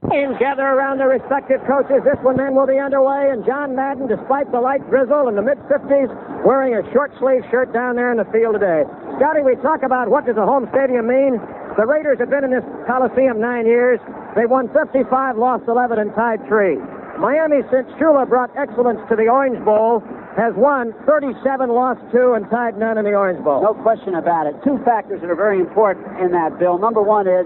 Teams gather around their respective coaches. This one then will be underway, and John Madden, despite the light drizzle in the mid-50s, wearing a short-sleeve shirt down there in the field today. Scotty, we talk about what does a home stadium mean. The Raiders have been in this Coliseum 9 years. They've won 55, lost 11, and tied 3. Miami, since Shula brought excellence to the Orange Bowl, has won 37, lost 2, and tied none in the Orange Bowl. No question about it. Two factors that are very important in that, Bill. Number one is,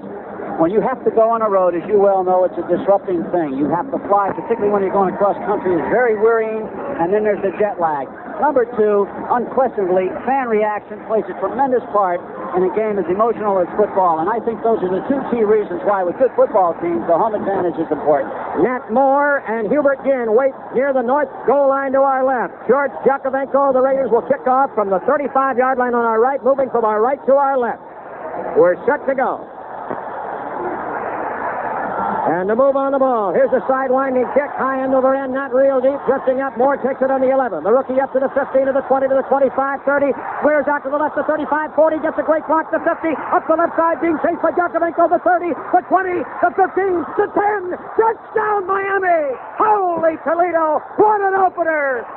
when you have to go on a road, as you well know, it's a disrupting thing. You have to fly, particularly when you're going across country. It's very wearying, and then there's the jet lag. Number two, unquestionably, fan reaction plays a tremendous part in a game as emotional as football. And I think those are the two key reasons why, with good football teams, the home advantage is important. Nat Moore and Hubert Ginn wait near the north goal line to our left. George Jakovenko, the Raiders, will kick off from the 35-yard line on our right, moving from our right to our left. We're set to go. And the move on the ball. Here's a side-winding kick, high end over end, not real deep, drifting up. Moore takes it on the 11. The rookie up to the 15, to the 20, to the 25, 30. Wears out to the left, the 35, 40, gets a great block, the 50. Up the left side, being chased by Jakovenko, the 30, the 20, the 15, the 10. Touchdown, Miami! Holy Toledo! What an opener!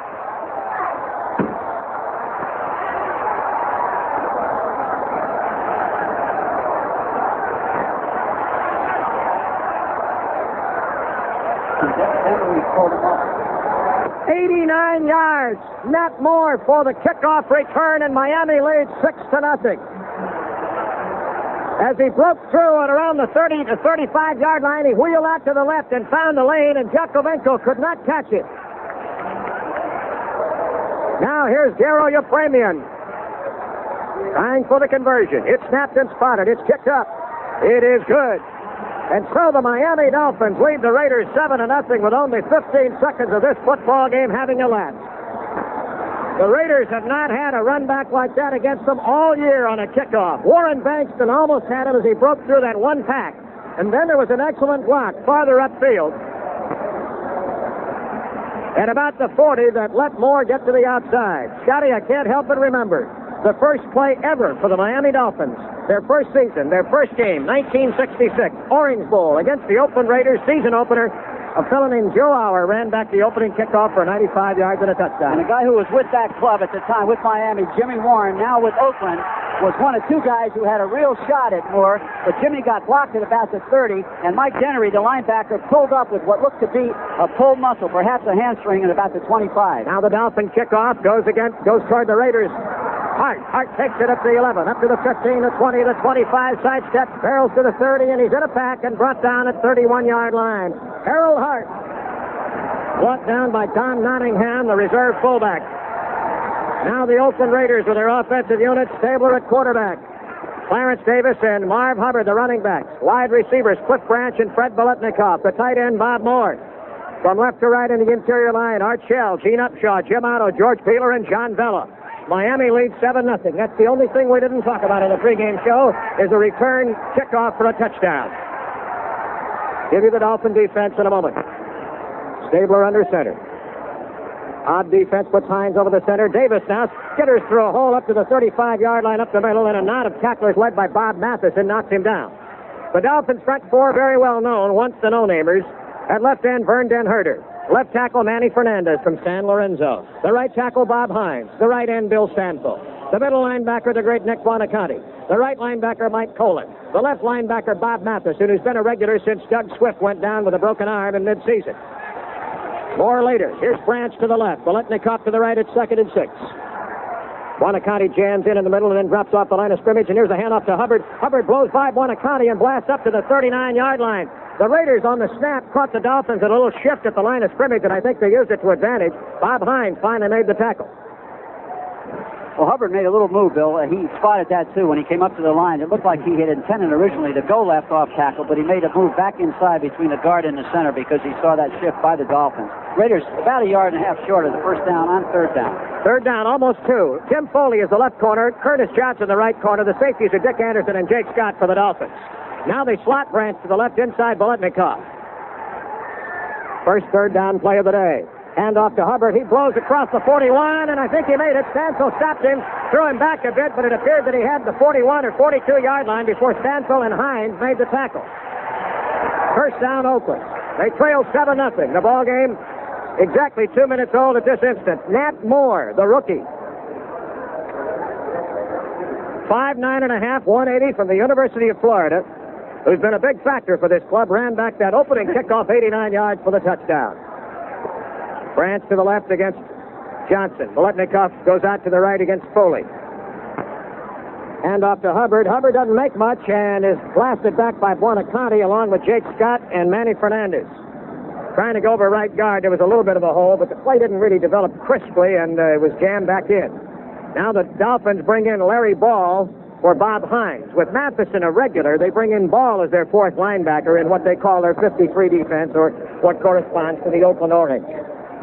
Henry pulled him up. 89 yards. Nat Moore for the kickoff return, and Miami leads 6-0. As he broke through at around the 30 to 35-yard line, he wheeled out to the left and found the lane, and Jakovenko could not catch it. Now here's Garo Yepremian trying for the conversion. It's snapped and spotted. It's kicked up. It is good. And so the Miami Dolphins lead the Raiders 7-0 with only 15 seconds of this football game having elapsed. The Raiders have not had a run back like that against them all year on a kickoff. Warren Bankston almost had him as he broke through that one pack. And then there was an excellent block farther upfield at about the 40 that let Moore get to the outside. Scotty, I can't help but remember the first play ever for the Miami Dolphins. Their first season, their first game, 1966, Orange Bowl against the Oakland Raiders, season opener. A fellow named Joe Auer ran back the opening kickoff for 95 yards and a touchdown. And the guy who was with that club at the time, with Miami, Jimmy Warren, now with Oakland, was one of two guys who had a real shot at Moore, but Jimmy got blocked at about the 30, and Mike Dennery, the linebacker, pulled up with what looked to be a pulled muscle, perhaps a hamstring, at about the 25. Now the Dolphin kickoff goes toward the Raiders. Hart takes it up to the 11, up to the 15, the 20, the 25, sidestep, barrels to the 30, and he's in a pack and brought down at 31-yard line. Harold Hart, brought down by Don Nottingham, the reserve fullback. Now the Oakland Raiders with their offensive unit, Stabler at quarterback. Clarence Davis and Marv Hubbard, the running backs. Wide receivers, Cliff Branch and Fred Biletnikoff. The tight end, Bob Moore. From left to right in the interior line, Art Shell, Gene Upshaw, Jim Otto, George Peeler, and John Vella. Miami leads 7-0. That's the only thing we didn't talk about in the pregame show is a return kickoff for a touchdown. Give you the Dolphin defense in a moment. Stabler under center. Odd defense puts Hines over the center. Davis now skitters through a hole up to the 35-yard line up the middle, and a knot of tacklers led by Bob Matheson knocks him down. The Dolphins front four, very well known, once the no-namers. At left end, Vern Den Herder. Left tackle, Manny Fernandez from San Lorenzo. The right tackle, Bob Hines. The right end, Bill Stanfill. The middle linebacker, the great Nick Buonaconti. The right linebacker, Mike Colin. The left linebacker, Bob Matheson, who's been a regular since Doug Swift went down with a broken arm in midseason. More later. Here's Branch to the left. Biletnikoff to the right at 2nd and 6. Buonaconti jams in the middle and then drops off the line of scrimmage, and here's a handoff to Hubbard. Hubbard blows by Buonaconti and blasts up to the 39-yard line. The Raiders on the snap caught the Dolphins at a little shift at the line of scrimmage, and I think they used it to advantage. Bob Hines finally made the tackle. Well, Hubbard made a little move, Bill. He spotted that, too, when he came up to the line. It looked like he had intended originally to go left off tackle, but he made a move back inside between the guard and the center because he saw that shift by the Dolphins. Raiders about 1.5 yards short of the first down on third down. Third down, almost 2. Tim Foley is the left corner. Curtis Johnson the right corner. The safeties are Dick Anderson and Jake Scott for the Dolphins. Now they slot Branch to the left inside Biletnikoff. First third down play of the day. Hand off to Hubbard. He blows across the 41, and I think he made it. Stanfill stopped him, threw him back a bit, but it appeared that he had the 41 or 42-yard line before Stanfill and Hines made the tackle. First down, Oakland. They trail 7-0. The ball game exactly 2 minutes old at this instant. Nat Moore, the rookie. 5'9½", 180 from the University of Florida, who's been a big factor for this club, ran back that opening kickoff 89 yards for the touchdown. Branch to the left against Johnson. Biletnikoff goes out to the right against Foley. Hand off to Hubbard. Hubbard doesn't make much and is blasted back by Buonaconti along with Jake Scott and Manny Fernandez. Trying to go over right guard, there was a little bit of a hole, but the play didn't really develop crisply and it was jammed back in. Now the Dolphins bring in Larry Ball for Bob Hines. With Matheson a regular, they bring in Ball as their fourth linebacker in what they call their 53 defense, or what corresponds to the Oakland Orange.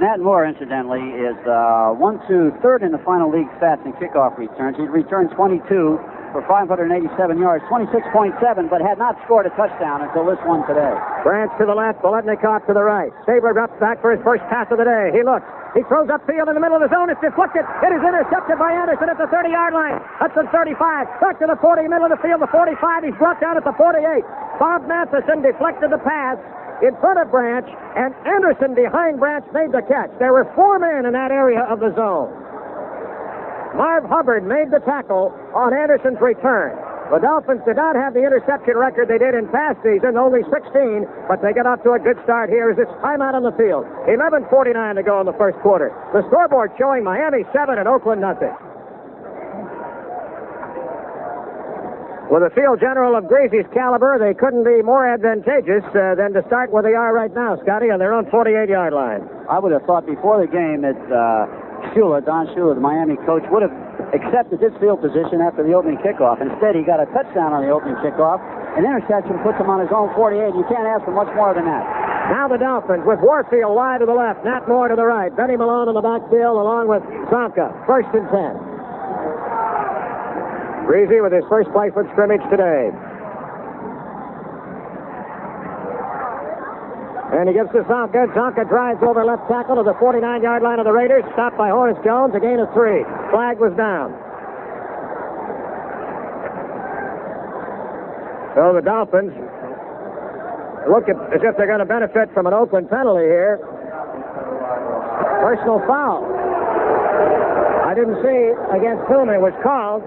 Nat Moore, incidentally, is 1-2-3rd in the final league stats in kickoff returns. He returned 22 for 587 yards, 26.7, but had not scored a touchdown until this one today. Branch to the left, Biletnikoff to the right. Saber up back for his first pass of the day. He looks. He throws upfield in the middle of the zone. It's deflected. It is intercepted by Anderson at the 30-yard line. Hudson 35. Back to the 40, middle of the field, the 45. He's brought down at the 48. Bob Matheson deflected the pass in front of Branch, and Anderson behind Branch made the catch. There were 4 men in that area of the zone. Marv Hubbard made the tackle on Anderson's return. The Dolphins did not have the interception record they did in past season, only 16, but they get off to a good start here as it's timeout on the field. 11:49 to go in the first quarter. The scoreboard showing Miami 7 and Oakland nothing. With a field general of Greasy's caliber, they couldn't be more advantageous than to start where they are right now, Scotty, on their own 48-yard line. I would have thought before the game that Don Shula, the Miami coach, would have accepted this field position after the opening kickoff. Instead, he got a touchdown on the opening kickoff. An interception puts him on his own 48. You can't ask for much more than that. Now the Dolphins with Warfield wide to the left, Nat Moore to the right, Benny Malone in the backfield along with Zonka. 1st and 10. Greasy with his first play for scrimmage today. And he gives to Zonka. Zonka drives over left tackle to the 49-yard line of the Raiders. Stopped by Horace Jones. A gain of 3. Flag was down. So the Dolphins look as if they're going to benefit from an Oakland penalty here. Personal foul. I didn't see against whom it was called.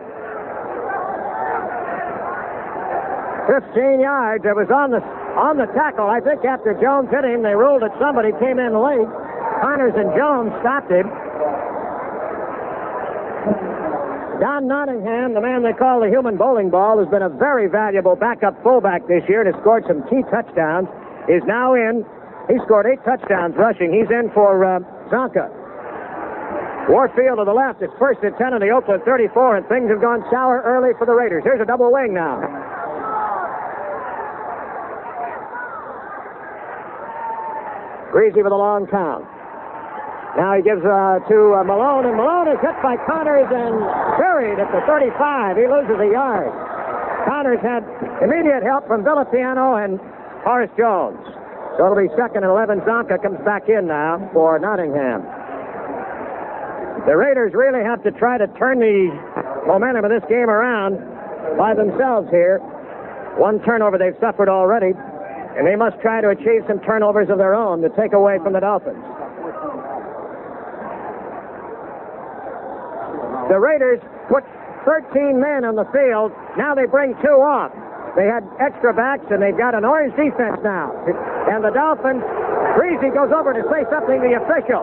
15 yards. It was on the tackle. I think after Jones hit him, they ruled that somebody came in late. Connors and Jones stopped him. Don Nottingham, the man they call the human bowling ball, has been a very valuable backup fullback this year and has scored some key touchdowns, is now in. He scored 8 touchdowns rushing. He's in for Zonka. Warfield to the left. It's 1st and 10 in the Oakland 34, and things have gone sour early for the Raiders. Here's a double wing now. Greasy with a long count. Now he gives to Malone, and Malone is hit by Connors and buried at the 35. He loses a yard. Connors had immediate help from Villapiano and Horace Jones. So it'll be 2nd and 11. Zonka comes back in now for Nottingham. The Raiders really have to try to turn the momentum of this game around by themselves here. 1 turnover they've suffered already, and they must try to achieve some turnovers of their own to take away from the Dolphins. The Raiders put 13 men on the field. Now they bring 2 off. They had extra backs, and they've got an orange defense now. And the Dolphins, Greasy goes over to say something to the official.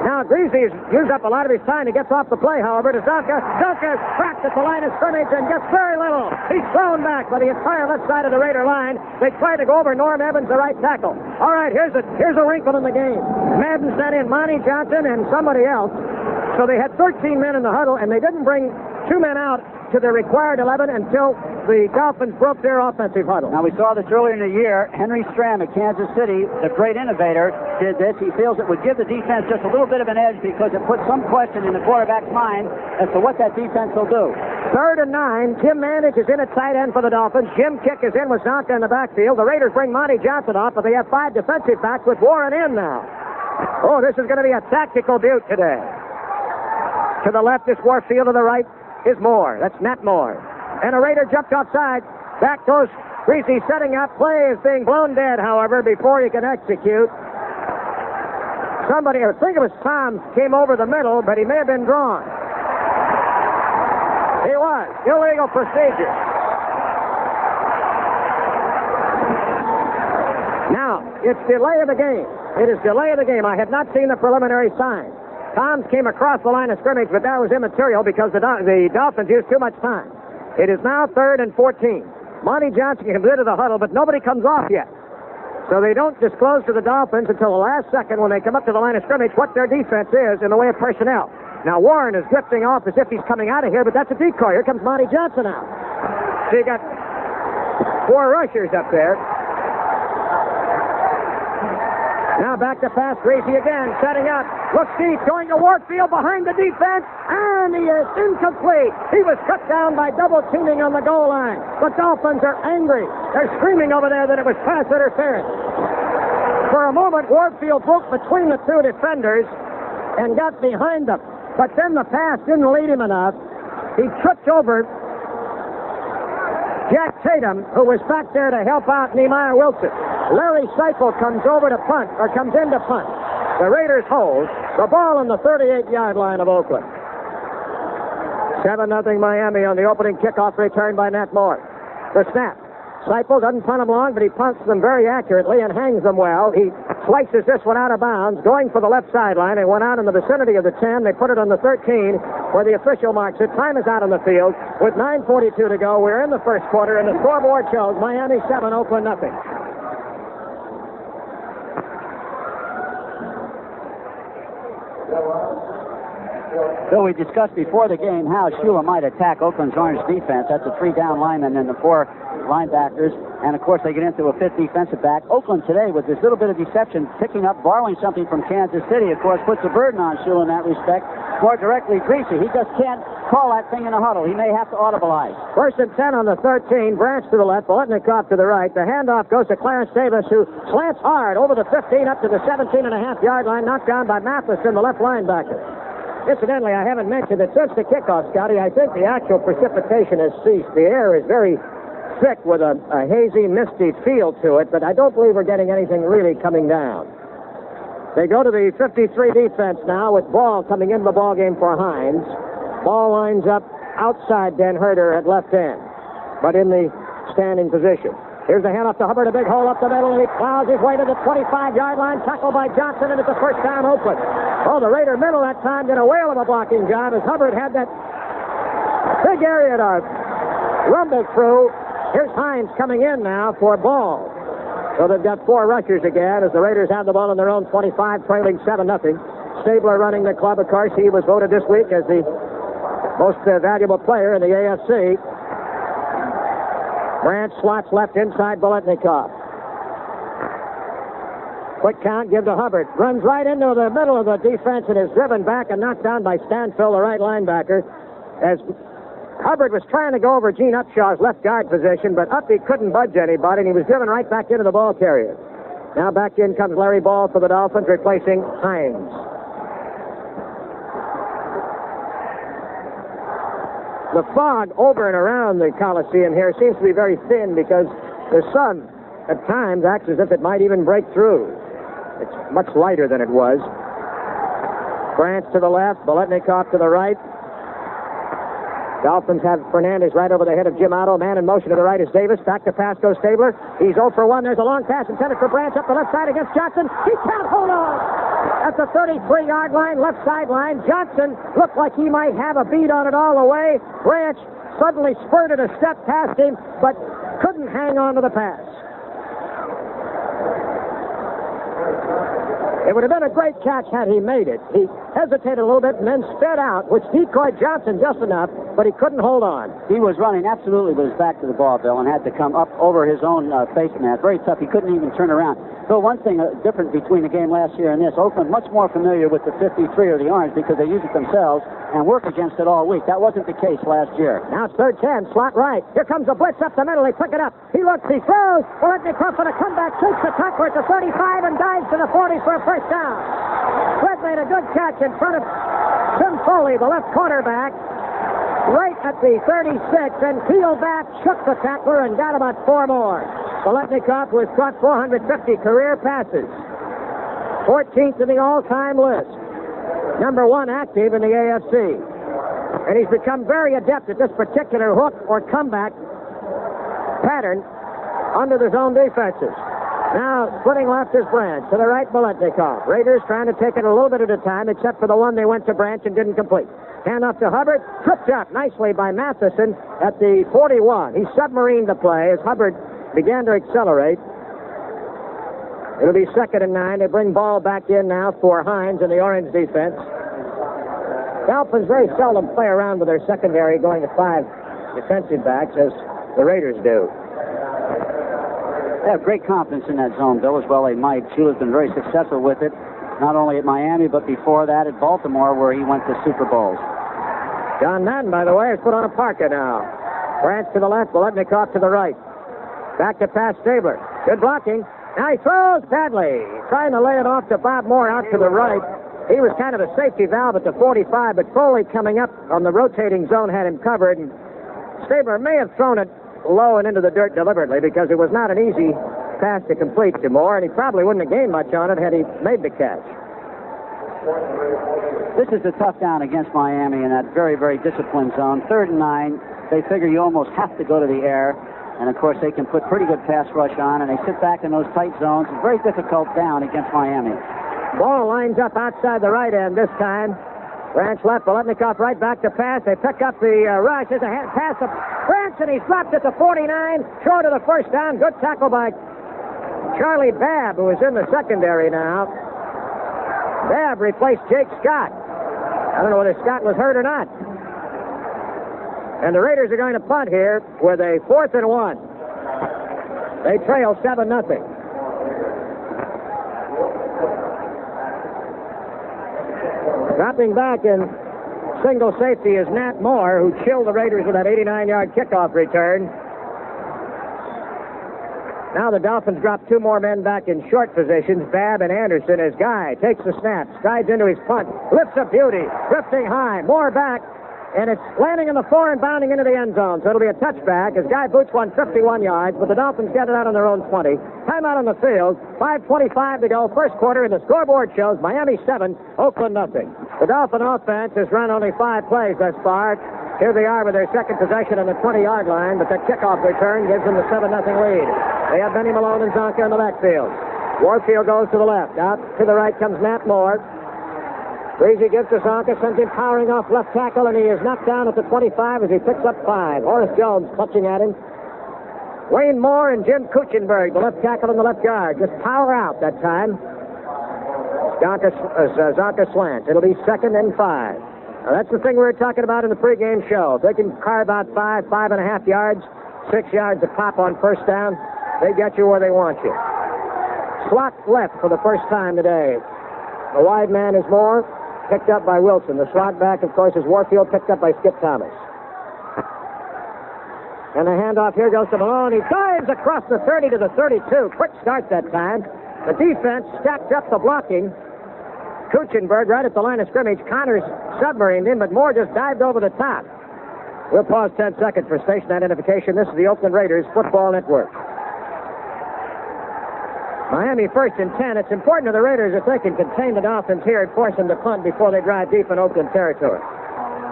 Now Greasy's used up a lot of his time. He gets off the play, however, to Zonka. Zonka is trapped at the line of scrimmage and gets very little. He's thrown back by the entire left side of the Raider line. They try to go over Norm Evans, the right tackle. All right, here's a wrinkle in the game. Madden sent in Monty Johnson and somebody else. So they had 13 men in the huddle, and they didn't bring 2 men out to the required 11 until the Dolphins broke their offensive huddle. Now, we saw this earlier in the year. Henry Stram at Kansas City, the great innovator, did this. He feels it would give the defense just a little bit of an edge because it puts some question in the quarterback's mind as to what that defense will do. 3rd and 9. Tim Mandage is in at tight end for the Dolphins. Jim Kick is in with Zonka in the backfield. The Raiders bring Monty Johnson off, but they have 5 defensive backs with Warren in now. Oh, this is going to be a tactical beaut today. To the left is Warfield. To the right is Moore. That's Nat Moore. And a Raider jumped offside. Back goes Greasy setting up. Play is being blown dead, however, before he can execute. Somebody, I think it was Tom, came over the middle, but he may have been drawn. He was. Illegal procedure. Now, it's delay of the game. It is delay of the game. I had not seen the preliminary sign. Tom's came across the line of scrimmage, but that was immaterial because the Dolphins used too much time. It is now 3rd and 14. Monty Johnson comes into the huddle, but nobody comes off yet. So they don't disclose to the Dolphins until the last second when they come up to the line of scrimmage what their defense is in the way of personnel. Now, Warren is drifting off as if he's coming out of here, but that's a decoy. Here comes Monty Johnson out. So you got 4 rushers up there. Now back to pass. Greasy again, setting up. Looks deep, going to Warfield behind the defense, and he is incomplete. He was cut down by double teaming on the goal line. The Dolphins are angry. They're screaming over there that it was pass interference. For a moment, Warfield broke between the two defenders and got behind them. But then the pass didn't lead him enough. He tripped over Jack Tatum, who was back there to help out Nehemiah Wilson. Larry Seifel comes over to punt, or comes in to punt. The Raiders hold the ball on the 38-yard line of Oakland. 7-0 Miami on the opening kickoff return by Nat Moore. The snap. Seifel doesn't punt them long, but he punts them very accurately and hangs them well. He slices this one out of bounds, going for the left sideline. It went out in the vicinity of the 10. They put it on the 13, where the official marks it. Time is out on the field. With 9:42 to go, we're in the first quarter, and the scoreboard shows Miami 7, Oakland nothing. Bill, we discussed before the game how Shula might attack Oakland's orange defense. That's a 3-down lineman and the 4 linebackers. And, of course, they get into a 5th defensive back. Oakland today, with this little bit of deception, picking up, borrowing something from Kansas City, of course, puts a burden on Shula in that respect. More directly, Greasy. He just can't call that thing in a huddle. He may have to audibilize. 1st and 10 on the 13. Branch to the left, Bolitnikoff to the right. The handoff goes to Clarence Davis, who slants hard over the 15 up to the 17.5-yard line, knocked down by Matheson, the left linebacker. Incidentally, I haven't mentioned that since the kickoff, Scotty, I think the actual precipitation has ceased. The air is very thick with a hazy, misty feel to it, but I don't believe we're getting anything really coming down. They go to the 53 defense now with Ball coming into the ballgame for Hines. Ball lines up outside Dan Herter at left end, but in the standing position. Here's the handoff to Hubbard, a big hole up the middle, and he plows his way to the 25-yard line, tackled by Johnson, and it's a first down Oakland. Oh, the Raider middle that time did a whale of a blocking job as Hubbard had that big area to rumble through. Here's Hines coming in now for Ball. So they've got 4 rushers again as the Raiders have the ball on their own 25, trailing 7-0. Stabler running the club, of course. He was voted this week as the most valuable player in the AFC. Branch slots left inside Bolitnikoff. Quick count, give to Hubbard. Runs right into the middle of the defense and is driven back and knocked down by Stanfill, the right linebacker. As Hubbard was trying to go over Gene Upshaw's left guard position, but Uppy couldn't budge anybody, and he was driven right back into the ball carrier. Now back in comes Larry Ball for the Dolphins, replacing Hines. The fog over and around the Coliseum here seems to be very thin because the sun at times acts as if it might even break through. It's much lighter than it was. Branch to the left, Bolitnikoff to the right. Dolphins have Fernandez right over the head of Jim Otto. Man in motion to the right is Davis. Back to pass goes Stabler. He's 0 for 1. There's a long pass intended for Branch up the left side against Johnson. He can't hold on. At the 33-yard line, left sideline, Johnson looked like he might have a beat on it all the way. Branch suddenly spurted a step past him, but couldn't hang on to the pass. It would have been a great catch had he made it. He hesitated a little bit and then sped out, which decoyed Johnson just enough, but he couldn't hold on. He was running absolutely with his back to the ball, Bill, and had to come up over his own face mask. Very tough. He couldn't even turn around. So one thing different between the game last year and this, Oakland much more familiar with the 53 or the orange because they use it themselves and work against it all week. That wasn't the case last year. Now it's 3rd 10, slot right. Here comes a blitz up the middle. They pick it up. He looks, he throws. Bolitnikoff for the comeback, shoots the tucker at the 35 and dives to the 40 for a first down. Fred made a good catch in front of Tim Foley, the left quarterback. right at the 36 and peeled back, shook the tackler, and got about 4 more. Biletnikoff was caught 450 career passes. 14th in the all-time list. Number 1 active in the AFC. And he's become very adept at this particular hook or comeback pattern under the zone defenses. Now, splitting left is Branch. To the right, Biletnikoff. Raiders trying to take it a little bit at a time, except for the one they went to Branch and didn't complete. Hand off to Hubbard. Tripped up nicely by Matheson at the 41. He submarined the play as Hubbard began to accelerate. It'll be 2nd and 9. They bring ball back in now for Hines in the orange defense. Dolphins very seldom play around with their secondary going to 5 defensive backs as the Raiders do. They have great confidence in that zone, Bill, as well they might. Shula's been very successful with it, not only at Miami, but before that at Baltimore, where he went to Super Bowls. John Madden, by the way, has put on a parka now. Branch to the left, Biletnikoff to the right. Back to pass Stabler. Good blocking. Now he throws badly. Trying to lay it off to Bob Moore out to the right. He was kind of a safety valve at the 45, but Foley coming up on the rotating zone had him covered, and Stabler may have thrown it low and into the dirt deliberately because it was not an easy pass to complete to Moore, and he probably wouldn't have gained much on it had he made the catch. This is a tough down against Miami in that very, very disciplined zone. 3rd and 9. They figure you almost have to go to the air, and of course they can put pretty good pass rush on, and they sit back in those tight zones. It's very difficult down against Miami. Ball lines up outside the right end this time. Branch left, Biletnikoff right back to pass. They pick up the rush. There's a pass of Branch, and he's dropped at the 49. Throw to the first down. Good tackle by Charlie Babb, who is in the secondary now. Babb replaced Jake Scott. I don't know whether Scott was hurt or not. And the Raiders are going to punt here with a 4th and 1. They trail 7-0. Dropping back in single safety is Nat Moore, who chilled the Raiders with that 89-yard kickoff return. Now the Dolphins drop 2 more men back in short positions, Babb and Anderson, as Guy takes the snap, strides into his punt, lifts a beauty, drifting high, Moore back, and it's landing in the 4 and bounding into the end zone. So it'll be a touchback as Guy Boots won 51 yards, but the Dolphins get it out on their own 20. Timeout on the field, 5:25 to go, first quarter, and the scoreboard shows Miami 7, Oakland nothing. The Dolphin offense has run only 5 plays thus far. Here they are with their second possession on the 20-yard line, but that kickoff return gives them the 7-0 lead. They have Benny Malone and Zonka in the backfield. Warfield goes to the left. Out to the right comes Matt Moore. Breezy gives to Zonka, sends him powering off left tackle, and he is knocked down at the 25 as he picks up 5. Horace Jones clutching at him. Wayne Moore and Jim Kuchenberg, the left tackle and the left guard, just power out that time. Zonka slants. It'll be 2nd and 5. Now, that's the thing we were talking about in the pregame show. If they can carve out 5.5 yards, 6 yards a pop on first down, they get you where they want you. Slot left for the first time today. The wide man is Moore, picked up by Wilson. The slot back, of course, is Warfield, picked up by Skip Thomas. And the handoff here goes to Malone. He dives across the 30 to the 32. Quick start that time. The defense stacked up the blocking. Kuchenberg right at the line of scrimmage. Connors submarined him, but Moore just dived over the top. We'll pause 10 seconds for station identification. This is the Oakland Raiders Football Network. Miami 1st and 10. It's important to the Raiders if they can contain the Dolphins here and force them to punt before they drive deep in Oakland territory.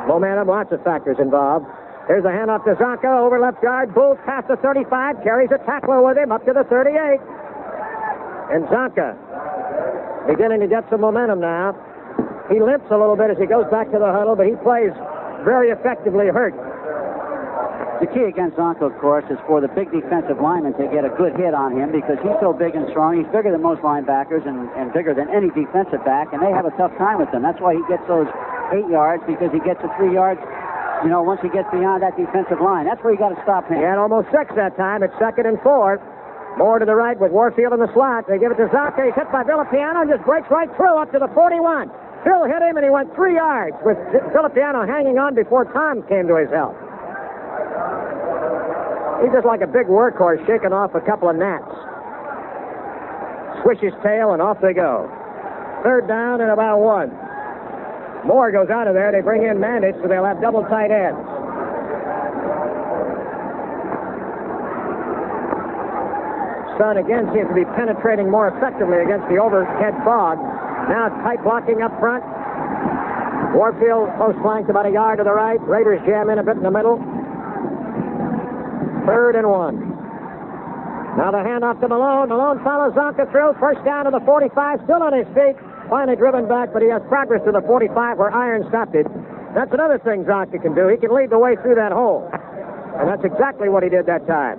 Momentum, lots of factors involved. Here's the handoff to Zonka over left guard. Booth past the 35, carries a tackler with him up to the 38. And Zonka beginning to get some momentum now. He limps a little bit as he goes back to the huddle, but he plays very effectively hurt. The key against Zonka, of course, is for the big defensive lineman to get a good hit on him because he's so big and strong. He's bigger than most linebackers and bigger than any defensive back, and they have a tough time with him. That's why he gets those 8 yards, because he gets the 3 yards, once he gets beyond that defensive line. That's where you got to stop him. He had almost 6 that time. It's 2nd and 4. More to the right with Warfield in the slot. They give it to Zonka. He's hit by Villapiano and just breaks right through up to the 41. Phil hit him, and he went 3 yards with Villapiano hanging on before Tom came to his help. He's just like a big workhorse shaking off a couple of gnats. Swish his tail, and off they go. 3rd down and about 1. Moore goes out of there. They bring in Mandich, so they'll have double tight ends. sun again seems to be penetrating more effectively against the overhead fog. Now tight blocking up front. Warfield close flanked about a yard to the right. Raiders jam in a bit in the middle. 3rd and 1. Now the handoff to Malone. Malone follows Zonka through. First down to the 45. Still on his feet. Finally driven back, but he has progress to the 45 where Iron stopped it. That's another thing Zonka can do. He can lead the way through that hole. And that's exactly what he did that time.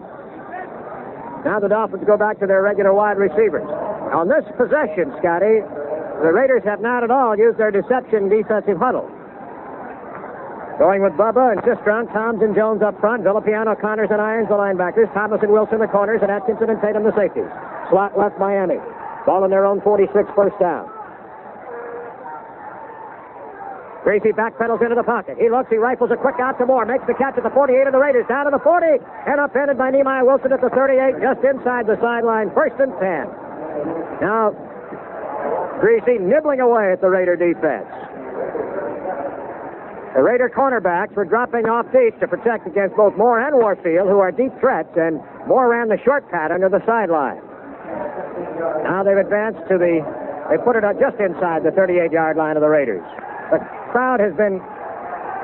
Now the Dolphins go back to their regular wide receivers. On this possession, Scotty, the Raiders have not at all used their deception defensive huddle. Going with Bubba and Sistron, Toms and Jones up front, Villapiano, Connors, and Irons the linebackers, Thomas and Wilson the corners, and Atkinson and Tatum the safeties. Slot left Miami. Ball in their own 46, first down. Gracie backpedals into the pocket. He looks, he rifles a quick out to Moore, makes the catch at the 48 of the Raiders, down to the 40, and upended by Nehemiah Wilson at the 38, just inside the sideline, 1st and 10. Now, Gracie nibbling away at the Raider defense. The Raider cornerbacks were dropping off deep to protect against both Moore and Warfield, who are deep threats, and Moore ran the short pattern to the sideline. Now they've advanced to they put it just inside the 38-yard line of the Raiders. The crowd has been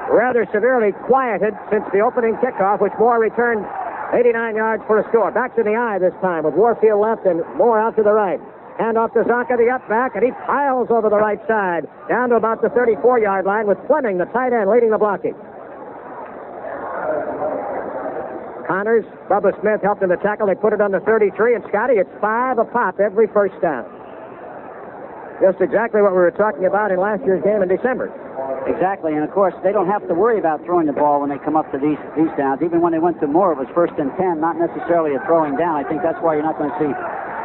rather severely quieted since the opening kickoff, which Moore returned 89 yards for a score. Back to the eye this time with Warfield left and Moore out to the right. Hand off to Zonka, the up back, and he piles over the right side down to about the 34-yard line with Fleming, the tight end, leading the blocking. Connors, Bubba Smith helped in the tackle. They put it on the 33, and Scotty, it's 5 a pop every first down. Just exactly what we were talking about in last year's game in December. Exactly, and of course, they don't have to worry about throwing the ball when they come up to these downs. Even when they went to Moore, it was 1st and 10, not necessarily a throwing down. I think that's why you're not going to see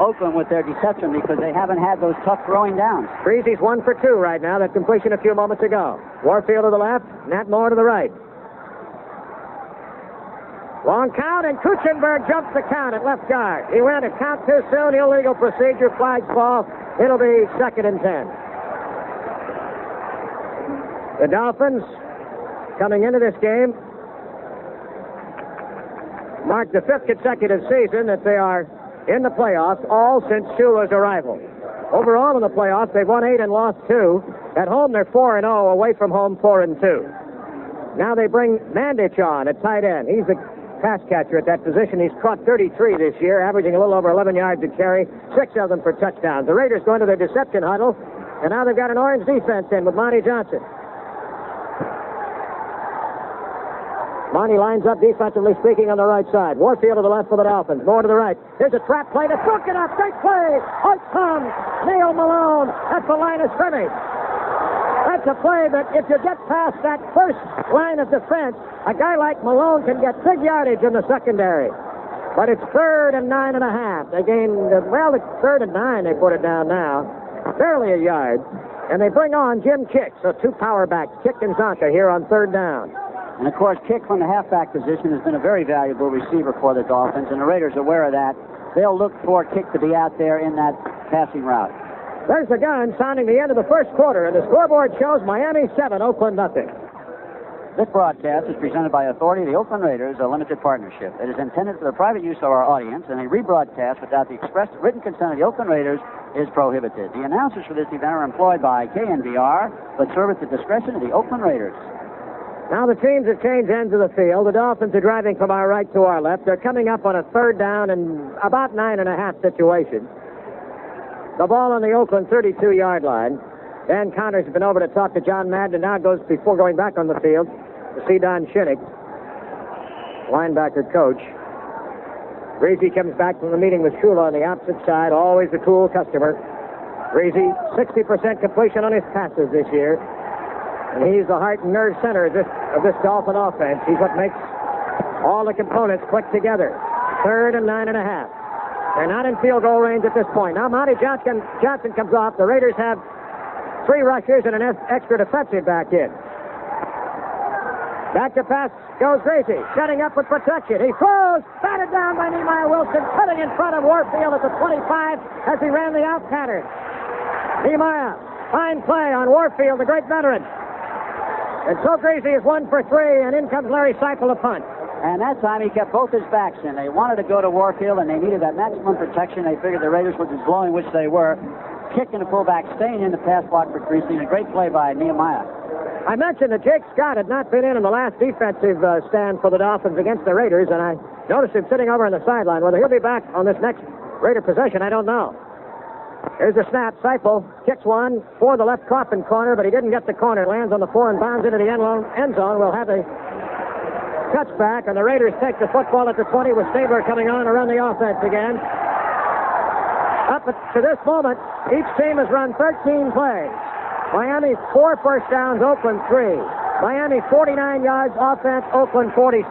Oakland with their deception, because they haven't had those tough throwing downs. Breezy's 1 for 2 right now. That completion a few moments ago. Warfield to the left, Nat Moore to the right. Long count, and Kuchenberg jumps the count at left guard. He went a count too soon. Illegal procedure, flags fall. It'll be 2nd and 10. The Dolphins, coming into this game, mark the 5th consecutive season that they are in the playoffs, all since Shula's arrival. Overall in the playoffs, they've won 8 and lost 2. At home, they're 4-0. Away from home, 4-2. Now they bring Mandich on at tight end. He's the pass catcher at that position. He's caught 33 this year, averaging a little over 11 yards a carry, 6 of them for touchdowns. The Raiders go into their deception huddle, and now they've got an orange defense in with Monty Johnson. Monty lines up defensively speaking on the right side. Warfield to the left for the Dolphins. Moore to the right. Here's a trap play that's broken up. Great play. Out comes Neil Malone at the line of scrimmage. That's a play that if you get past that first line of defense, a guy like Malone can get big yardage in the secondary. But it's 3rd and 9.5. They gained, well, it's 3rd and 9. They put it down now. Barely a yard. And they bring on Jim Kick. So 2 power backs, Kick and Zonka, here on 3rd down. And, of course, Kick from the halfback position has been a very valuable receiver for the Dolphins, and the Raiders are aware of that. They'll look for Kick to be out there in that passing route. There's the gun sounding the end of the first quarter, and the scoreboard shows Miami 7, Oakland nothing. This broadcast is presented by authority of the Oakland Raiders, a limited partnership. It is intended for the private use of our audience, and a rebroadcast without the express written consent of the Oakland Raiders is prohibited. The announcers for this event are employed by KNBR, but serve at the discretion of the Oakland Raiders. Now the teams have changed ends of the field. The Dolphins are driving from our right to our left. They're coming up on a 3rd down and about 9.5 situation. The ball on the Oakland 32-yard line. Dan Connors has been over to talk to John Madden, and now goes, before going back on the field, to see Don Shinnick, linebacker coach. Breezy comes back from the meeting with Shula on the opposite side, always a cool customer. Breezy, 60% completion on his passes this year. And he's the heart and nerve center of this Dolphin offense. He's what makes all the components click together. 3rd and 9.5. They're not in field goal range at this point. Now Monty Johnson comes off. The Raiders have 3 rushers and an extra defensive back in. Back to pass goes Gracie, setting up with protection. He throws, batted down by Nehemiah Wilson, cutting in front of Warfield at the 25 as he ran the out pattern. Nehemiah, fine play on Warfield, the great veteran. And so Gracie is 1 for 3, and in comes Larry Seipel to punt. And that time he kept both his backs in. They wanted to go to Warfield, and they needed that maximum protection. They figured the Raiders would be blowing, which they were. Kicking the fullback, staying in the pass block for Creasy. A great play by Nehemiah. I mentioned that Jake Scott had not been in the last defensive stand for the Dolphins against the Raiders, and I noticed him sitting over on the sideline. Whether he'll be back on this next Raider possession, I don't know. Here's the snap. Seipel kicks one for the left Coffin corner, but he didn't get the corner. Lands on the 4 and bounds into the end zone. We'll have a touchback, and the Raiders take the football at the 20 with Stabler coming on to run the offense again. Up to this moment, each team has run 13 plays. Miami 4 first downs, Oakland 3. Miami 49 yards offense, Oakland 46.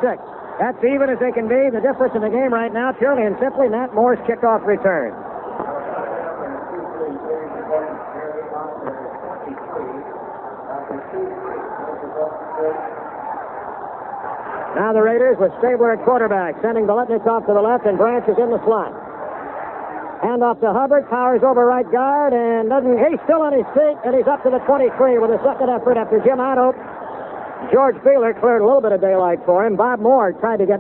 That's even as they can be. The difference in the game right now, purely and simply, Matt Moore's kickoff return. Now the Raiders with Stabler at quarterback, sending Biletnikoff to the left and Branch is in the slot. Hand off to Hubbard, powers over right guard, and he's still on his feet, and he's up to the 23 with a second effort after Jim Otto. George Beeler cleared a little bit of daylight for him. Bob Moore tried to get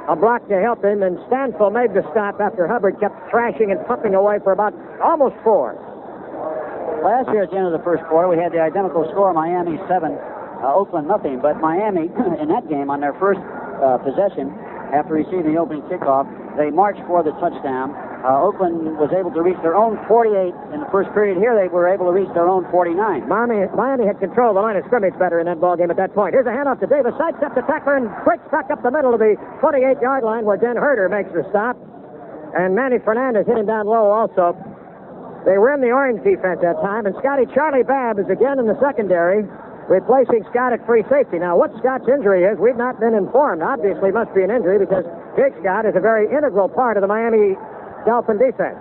a block to help him, and Stanfill made the stop after Hubbard kept thrashing and pumping away for about almost 4. Last year at the end of the first quarter, we had the identical score, Miami 7, Oakland nothing, but Miami, in that game, on their first possession, after receiving the opening kickoff, they marched for the touchdown. Oakland was able to reach their own 48 in the first period. Here they were able to reach their own 49. Miami had control of the line of scrimmage better in that ball game at that point. Here's a handoff to Davis. Sidesteps the tackler and breaks back up the middle of the 28-yard line where Den Herter makes the stop. And Manny Fernandez hit him down low also. They were in the orange defense that time, and Charlie Babb is again in the secondary, replacing Scott at free safety. Now, what Scott's injury is, we've not been informed. Obviously, must be an injury because Jake Scott is a very integral part of the Miami Dolphin defense.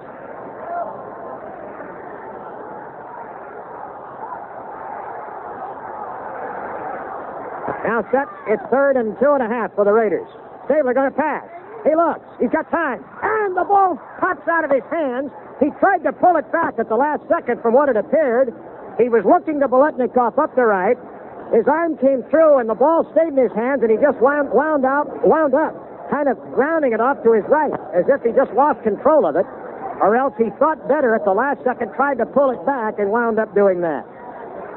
Now set, it's 3rd and 2.5 for the Raiders. Stabler going to pass. He looks. He's got time. And the ball pops out of his hands. He tried to pull it back at the last second from what it appeared. He was looking to Biletnikoff up the right. His arm came through, and the ball stayed in his hands, and he just wound up, kind of grounding it off to his right, as if he just lost control of it, or else he thought better at the last second, tried to pull it back, and wound up doing that.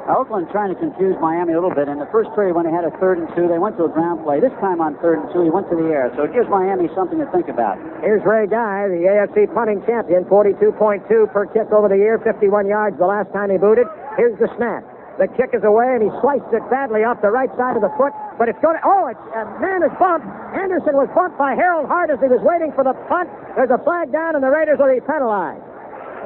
Oakland trying to confuse Miami a little bit. In the first period, when they had a 3rd and 2, they went to a ground play. This time on 3rd and 2, he went to the air. So it gives Miami something to think about. Here's Ray Guy, the AFC punting champion, 42.2 per kick over the year, 51 yards the last time he booted. Here's the snap. The kick is away, and he sliced it badly off the right side of the foot. But it's going to... man is bumped. Anderson was bumped by Harold Hart as he was waiting for the punt. There's a flag down, and the Raiders will be penalized.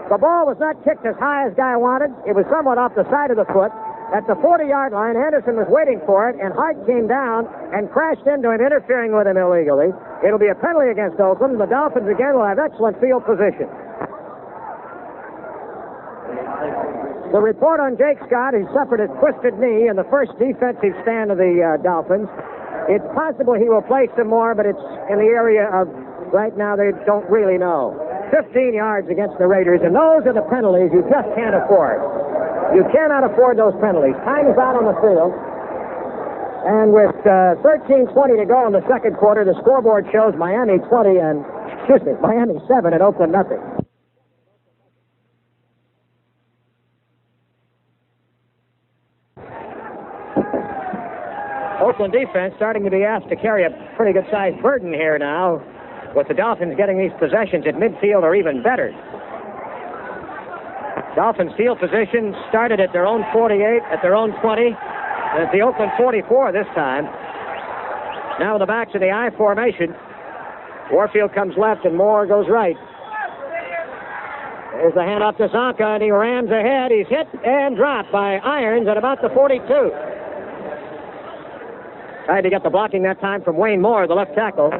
The ball was not kicked as high as Guy wanted. It was somewhat off the side of the foot. At the 40-yard line, Anderson was waiting for it, and Hart came down and crashed into him, interfering with him illegally. It'll be a penalty against Oakland. The Dolphins, again, will have excellent field position. The report on Jake Scott, he suffered a twisted knee in the first defensive stand of the Dolphins. It's possible he will play some more, but it's in the area of, right now, they don't really know. 15 yards against the Raiders, and those are the penalties you just can't afford. You cannot afford those penalties. Time is out on the field. And with 13:20 to go in the second quarter, the scoreboard shows Miami 7 and Oakland nothing. Oakland defense starting to be asked to carry a pretty good-sized burden here now, with the Dolphins getting these possessions at midfield or even better. Dolphins field position started at their own 48, at their own 20, and at the Oakland 44 this time. Now with the backs of the I formation, Warfield comes left and Moore goes right. There's the handoff to Zonka, and he rams ahead. He's hit and dropped by Irons at about the 42. Tried to get the blocking that time from Wayne Moore, the left tackle.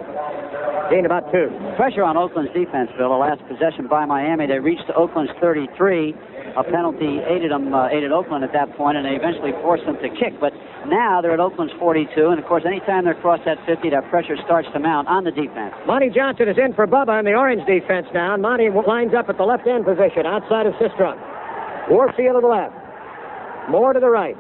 Gained about 2. Pressure on Oakland's defense, Bill. The last possession by Miami, they reached Oakland's 33. A penalty aided Oakland at that point, and they eventually forced them to kick. But now they're at Oakland's 42, and of course, anytime they're across that 50, that pressure starts to mount on the defense. Monty Johnson is in for Bubba in the orange defense now, and Monty lines up at the left end position outside of Sistrunk. Warfield to the left. Moore to the right.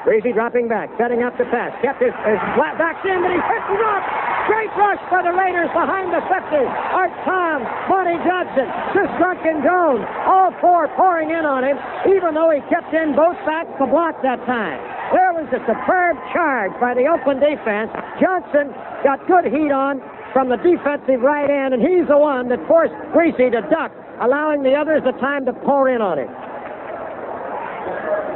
Greasy dropping back, setting up the pass. Kept his flat back in, but he's hit and dropped. Great rush for the Raiders behind the 50. Art Tom, Monty Johnson, Sistrunk and Jones, all four pouring in on him, even though he kept in both backs to block that time. There was a superb charge by the Oakland defense. Johnson got good heat on from the defensive right end, and he's the one that forced Greasy to duck, allowing the others the time to pour in on him.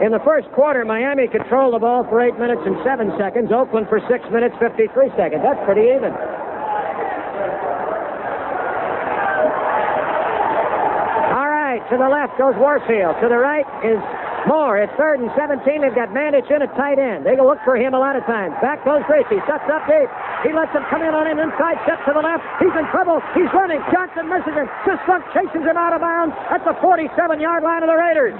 In the first quarter, Miami controlled the ball for 8 minutes and 7 seconds. Oakland for 6 minutes, 53 seconds. That's pretty even. All right, to the left goes Warfield. To the right is Moore. It's 3rd and 17. They've got Mandich in at tight end. They go look for him a lot of times. Back goes Gracie. Sets up deep. He lets him come in on him inside. Step to the left. He's in trouble. He's running. Johnson misses him. Sistrunk chases him out of bounds at the 47-yard line of the Raiders.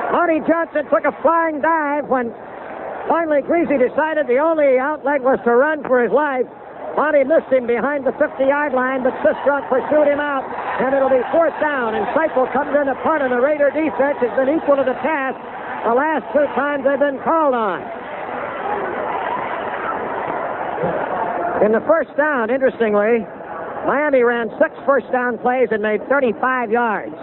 Monty Johnson took a flying dive when finally Greasy decided the only outlet was to run for his life. Monty missed him behind the 50-yard line, but Sistrunk pursued him out, and it'll be 4th down, and Seipel comes in. A part of the Raider defense has been equal to the task the last 2 times they've been called on. In the first down, interestingly, Miami ran 6 first-down plays and made 35 yards.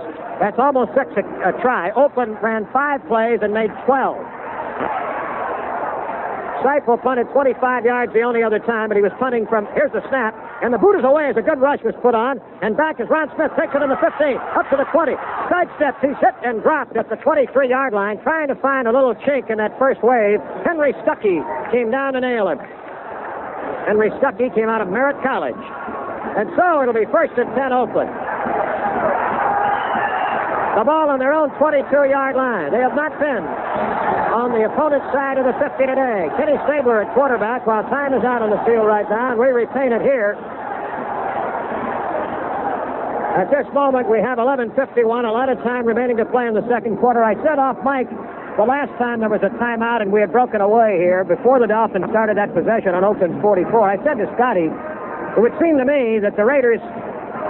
That's almost 6 a try. Oakland ran 5 plays and made 12. Seipel punted 25 yards the only other time, but he was punting from, here's the snap, and the boot is away as a good rush was put on, and back as Ron Smith takes it in the 15, up to the 20. Sidesteps, he's hit and dropped at the 23-yard line, trying to find a little chink in that first wave. Henry Stuckey came down to nail him. Henry Stuckey came out of Merritt College. And so it'll be 1st and 10 Oakland. The ball on their own 22-yard line. They have not been on the opponent's side of the 50 today. Kenny Stabler at quarterback while time is out on the field right now, and we retain it here. At this moment, we have 11:51, a lot of time remaining to play in the second quarter. I said off mic the last time there was a timeout and we had broken away here before the Dolphins started that possession on Oakland's 44. I said to Scotty, it would seem to me that the Raiders,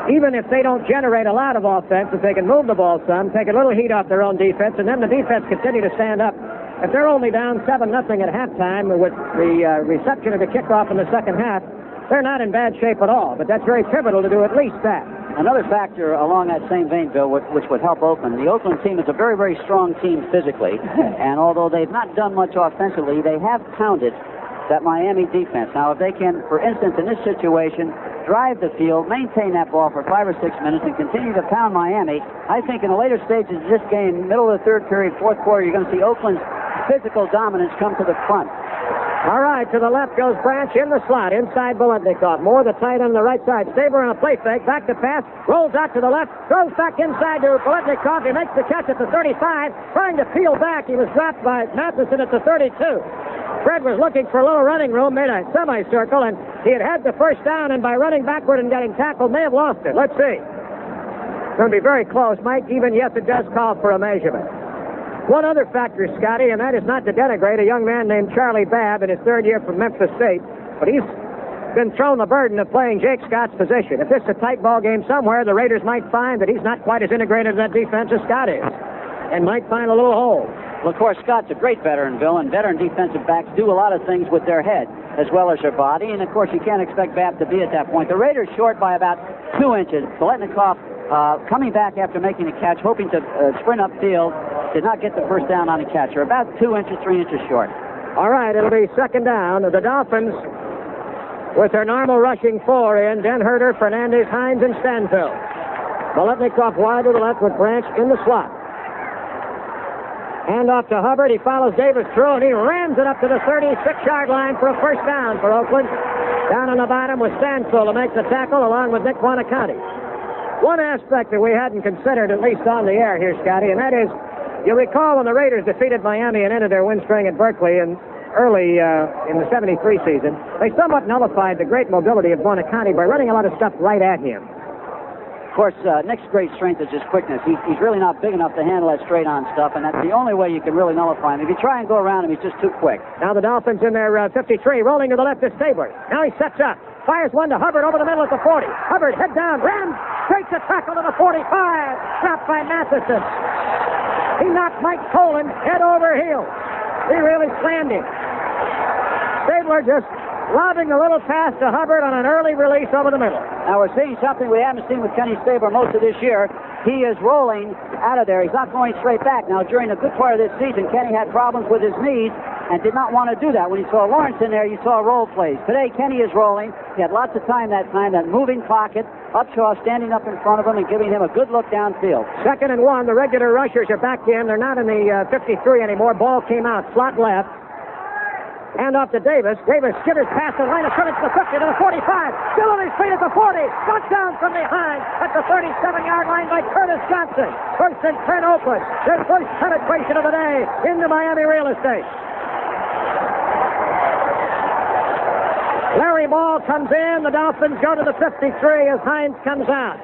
even if they don't generate a lot of offense, if they can move the ball some, take a little heat off their own defense, and then the defense continue to stand up. If they're only down 7-0 at halftime with the reception of the kickoff in the second half, they're not in bad shape at all. But that's very pivotal to do at least that. Another factor along that same vein, Bill, which would help Oakland, the Oakland team is a very, very strong team physically, and although they've not done much offensively, they have pounded that Miami defense. Now, if they can, for instance, in this situation, drive the field, maintain that ball for 5 or 6 minutes, and continue to pound Miami, I think in the later stages of this game, middle of the third period, fourth quarter, you're going to see Oakland's physical dominance come to the front. All right, to the left goes Branch in the slot, inside Biletnikoff. Moore the tight end on the right side. Stabler on a play fake, back to pass, rolls out to the left, throws back inside to Biletnikoff. He makes the catch at the 35, trying to peel back. He was dropped by Matheson at the 32. Fred was looking for a little running room, made a semicircle, and he had the first down, and by running backward and getting tackled, may have lost it. Let's see. It's going to be very close, Mike. Even yes, it does call for a measurement. One other factor, Scotty, and that is not to denigrate a young man named Charlie Babb in his 3rd year from Memphis State, but he's been thrown the burden of playing Jake Scott's position. If this is a tight ball game somewhere, the Raiders might find that he's not quite as integrated in that defense as Scott is, and might find a little hole. Well, of course, Scott's a great veteran, Bill, and veteran defensive backs do a lot of things with their head as well as their body, and of course, you can't expect Babb to be at that point. The Raiders short by about 2 inches. Biletnikoff coming back after making a catch, hoping to sprint upfield, did not get the first down on the catch. They're about 2 inches, 3 inches short. All right, it'll be 2nd down. The Dolphins, with their normal rushing 4 in, Den Herter, Fernandez, Hines, and Stanfield. Biletnikoff wide to the left with Branch in the slot. Hand off to Hubbard. He follows Davis through, and he rams it up to the 36-yard line for a first down for Oakland. Down on the bottom with Stanfield to make the tackle, along with Nick Buonaconti. One aspect that we hadn't considered, at least on the air here, Scotty, and that is, you recall when the Raiders defeated Miami and ended their win string at Berkeley early in the 73 season, they somewhat nullified the great mobility of Buonaconti by running a lot of stuff right at him. Of course, Nick's great strength is his quickness. He's really not big enough to handle that straight-on stuff, and that's the only way you can really nullify him. If you try and go around him, he's just too quick. Now the Dolphins in their 53, rolling to the left is Stabler. Now he sets up. Fires one to Hubbard over the middle at the 40. Hubbard, head down, rams, straight to tackle to the 45. Dropped by Matheson. He knocked Mike Poland head over heels. He really slammed him. Stabler just lobbing a little pass to Hubbard on an early release over the middle. Now we're seeing something we haven't seen with Kenny Stabler most of this year. He is rolling out of there. He's not going straight back. Now, during a good part of this season, Kenny had problems with his knees and did not want to do that. When you saw Lawrence in there, you saw roll plays. Today, Kenny is rolling. He had lots of time, that moving pocket. Upshaw standing up in front of him and giving him a good look downfield. 2nd and 1. The regular rushers are back in. They're not in the 53 anymore. Ball came out. Slot left. Hand off to Davis. Davis skitters past the line of scrimmage to the 50 to the 45. Still on his feet at the 40. Touchdown from behind at the 37-yard line by Curtis Johnson. 1st and 10 Oakland. Their first penetration of the day into Miami real estate. Larry Ball comes in. The Dolphins go to the 53 as Hines comes out.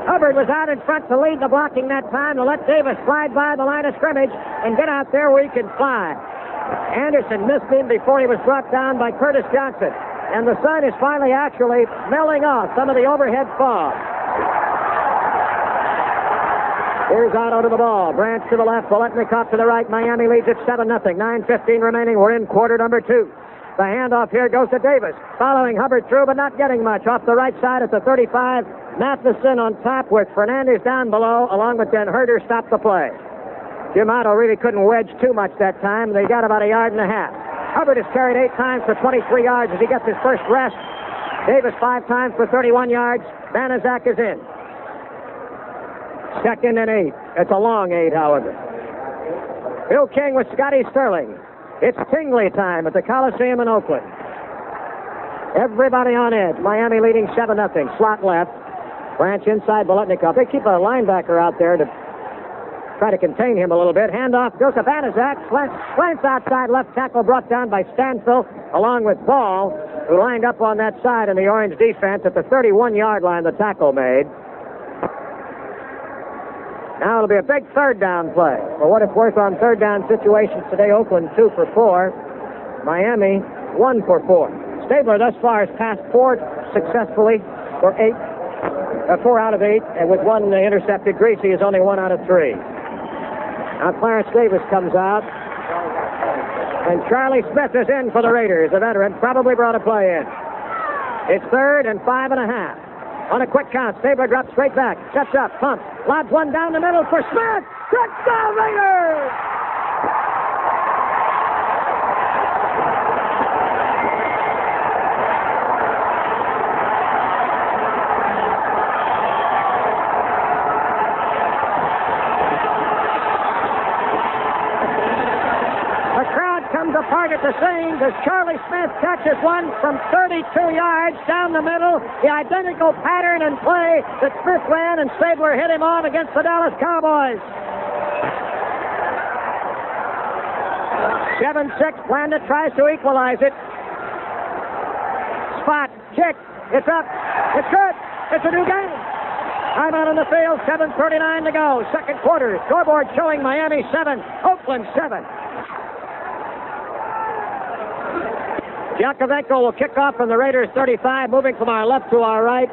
Hubbard was out in front to lead the blocking that time to let Davis slide by the line of scrimmage and get out there where he can fly. Anderson missed him before he was brought down by Curtis Johnson. And the sun is finally actually melting off some of the overhead fog. Here's Otto to the ball. Branch to the left. Voletnikoff to the right. Miami leads at 7-0. 9:15 remaining. We're in quarter number 2. The handoff here goes to Davis. Following Hubbard through, but not getting much. Off the right side at the 35. Matheson on top with Fernandez down below, along with Den Herder stopped the play. Jim Otto really couldn't wedge too much that time. They got about 1.5 yards. Hubbard has carried 8 times for 23 yards as he gets his first rest. Davis 5 times for 31 yards. Banaszak is in. 2nd and 8. It's a long 8, however. Bill King with Scotty Sterling. It's Tingley time at the Coliseum in Oakland. Everybody on edge. Miami leading 7-0. Slot left. Branch inside Voletnikoff. They keep a linebacker out there to try to contain him a little bit. Handoff goes to Banaszak. Slants outside left tackle brought down by Stanfill along with Ball, who lined up on that side in the orange defense at the 31-yard line the tackle made. Now it'll be a big 3rd down play. For what it's worth on 3rd down situations today, Oakland 2 for 4. Miami 1 for 4. Stabler thus far has passed 4 successfully for 4 out of 8, and with 1 intercepted. Greasy is only 1 out of 3. Now Clarence Davis comes out, and Charlie Smith is in for the Raiders. The veteran probably brought a play in. It's 3rd and 5.5. On a quick count, Stabler drops straight back, sets up, pumps, lobs one down the middle for Smith. Touchdown Raiders! Apart at the same as Charlie Smith catches one from 32 yards down the middle. The identical pattern and play that Smith ran, and Stabler hit him on against the Dallas Cowboys. 7-6. Blanda tries to equalize it. Spot, kick, it's up, it's good, it's a new game. I'm out on the field, 7:39 to go. 2nd quarter, scoreboard showing Miami 7, Oakland 7. Yakovenko will kick off from the Raiders 35, moving from our left to our right.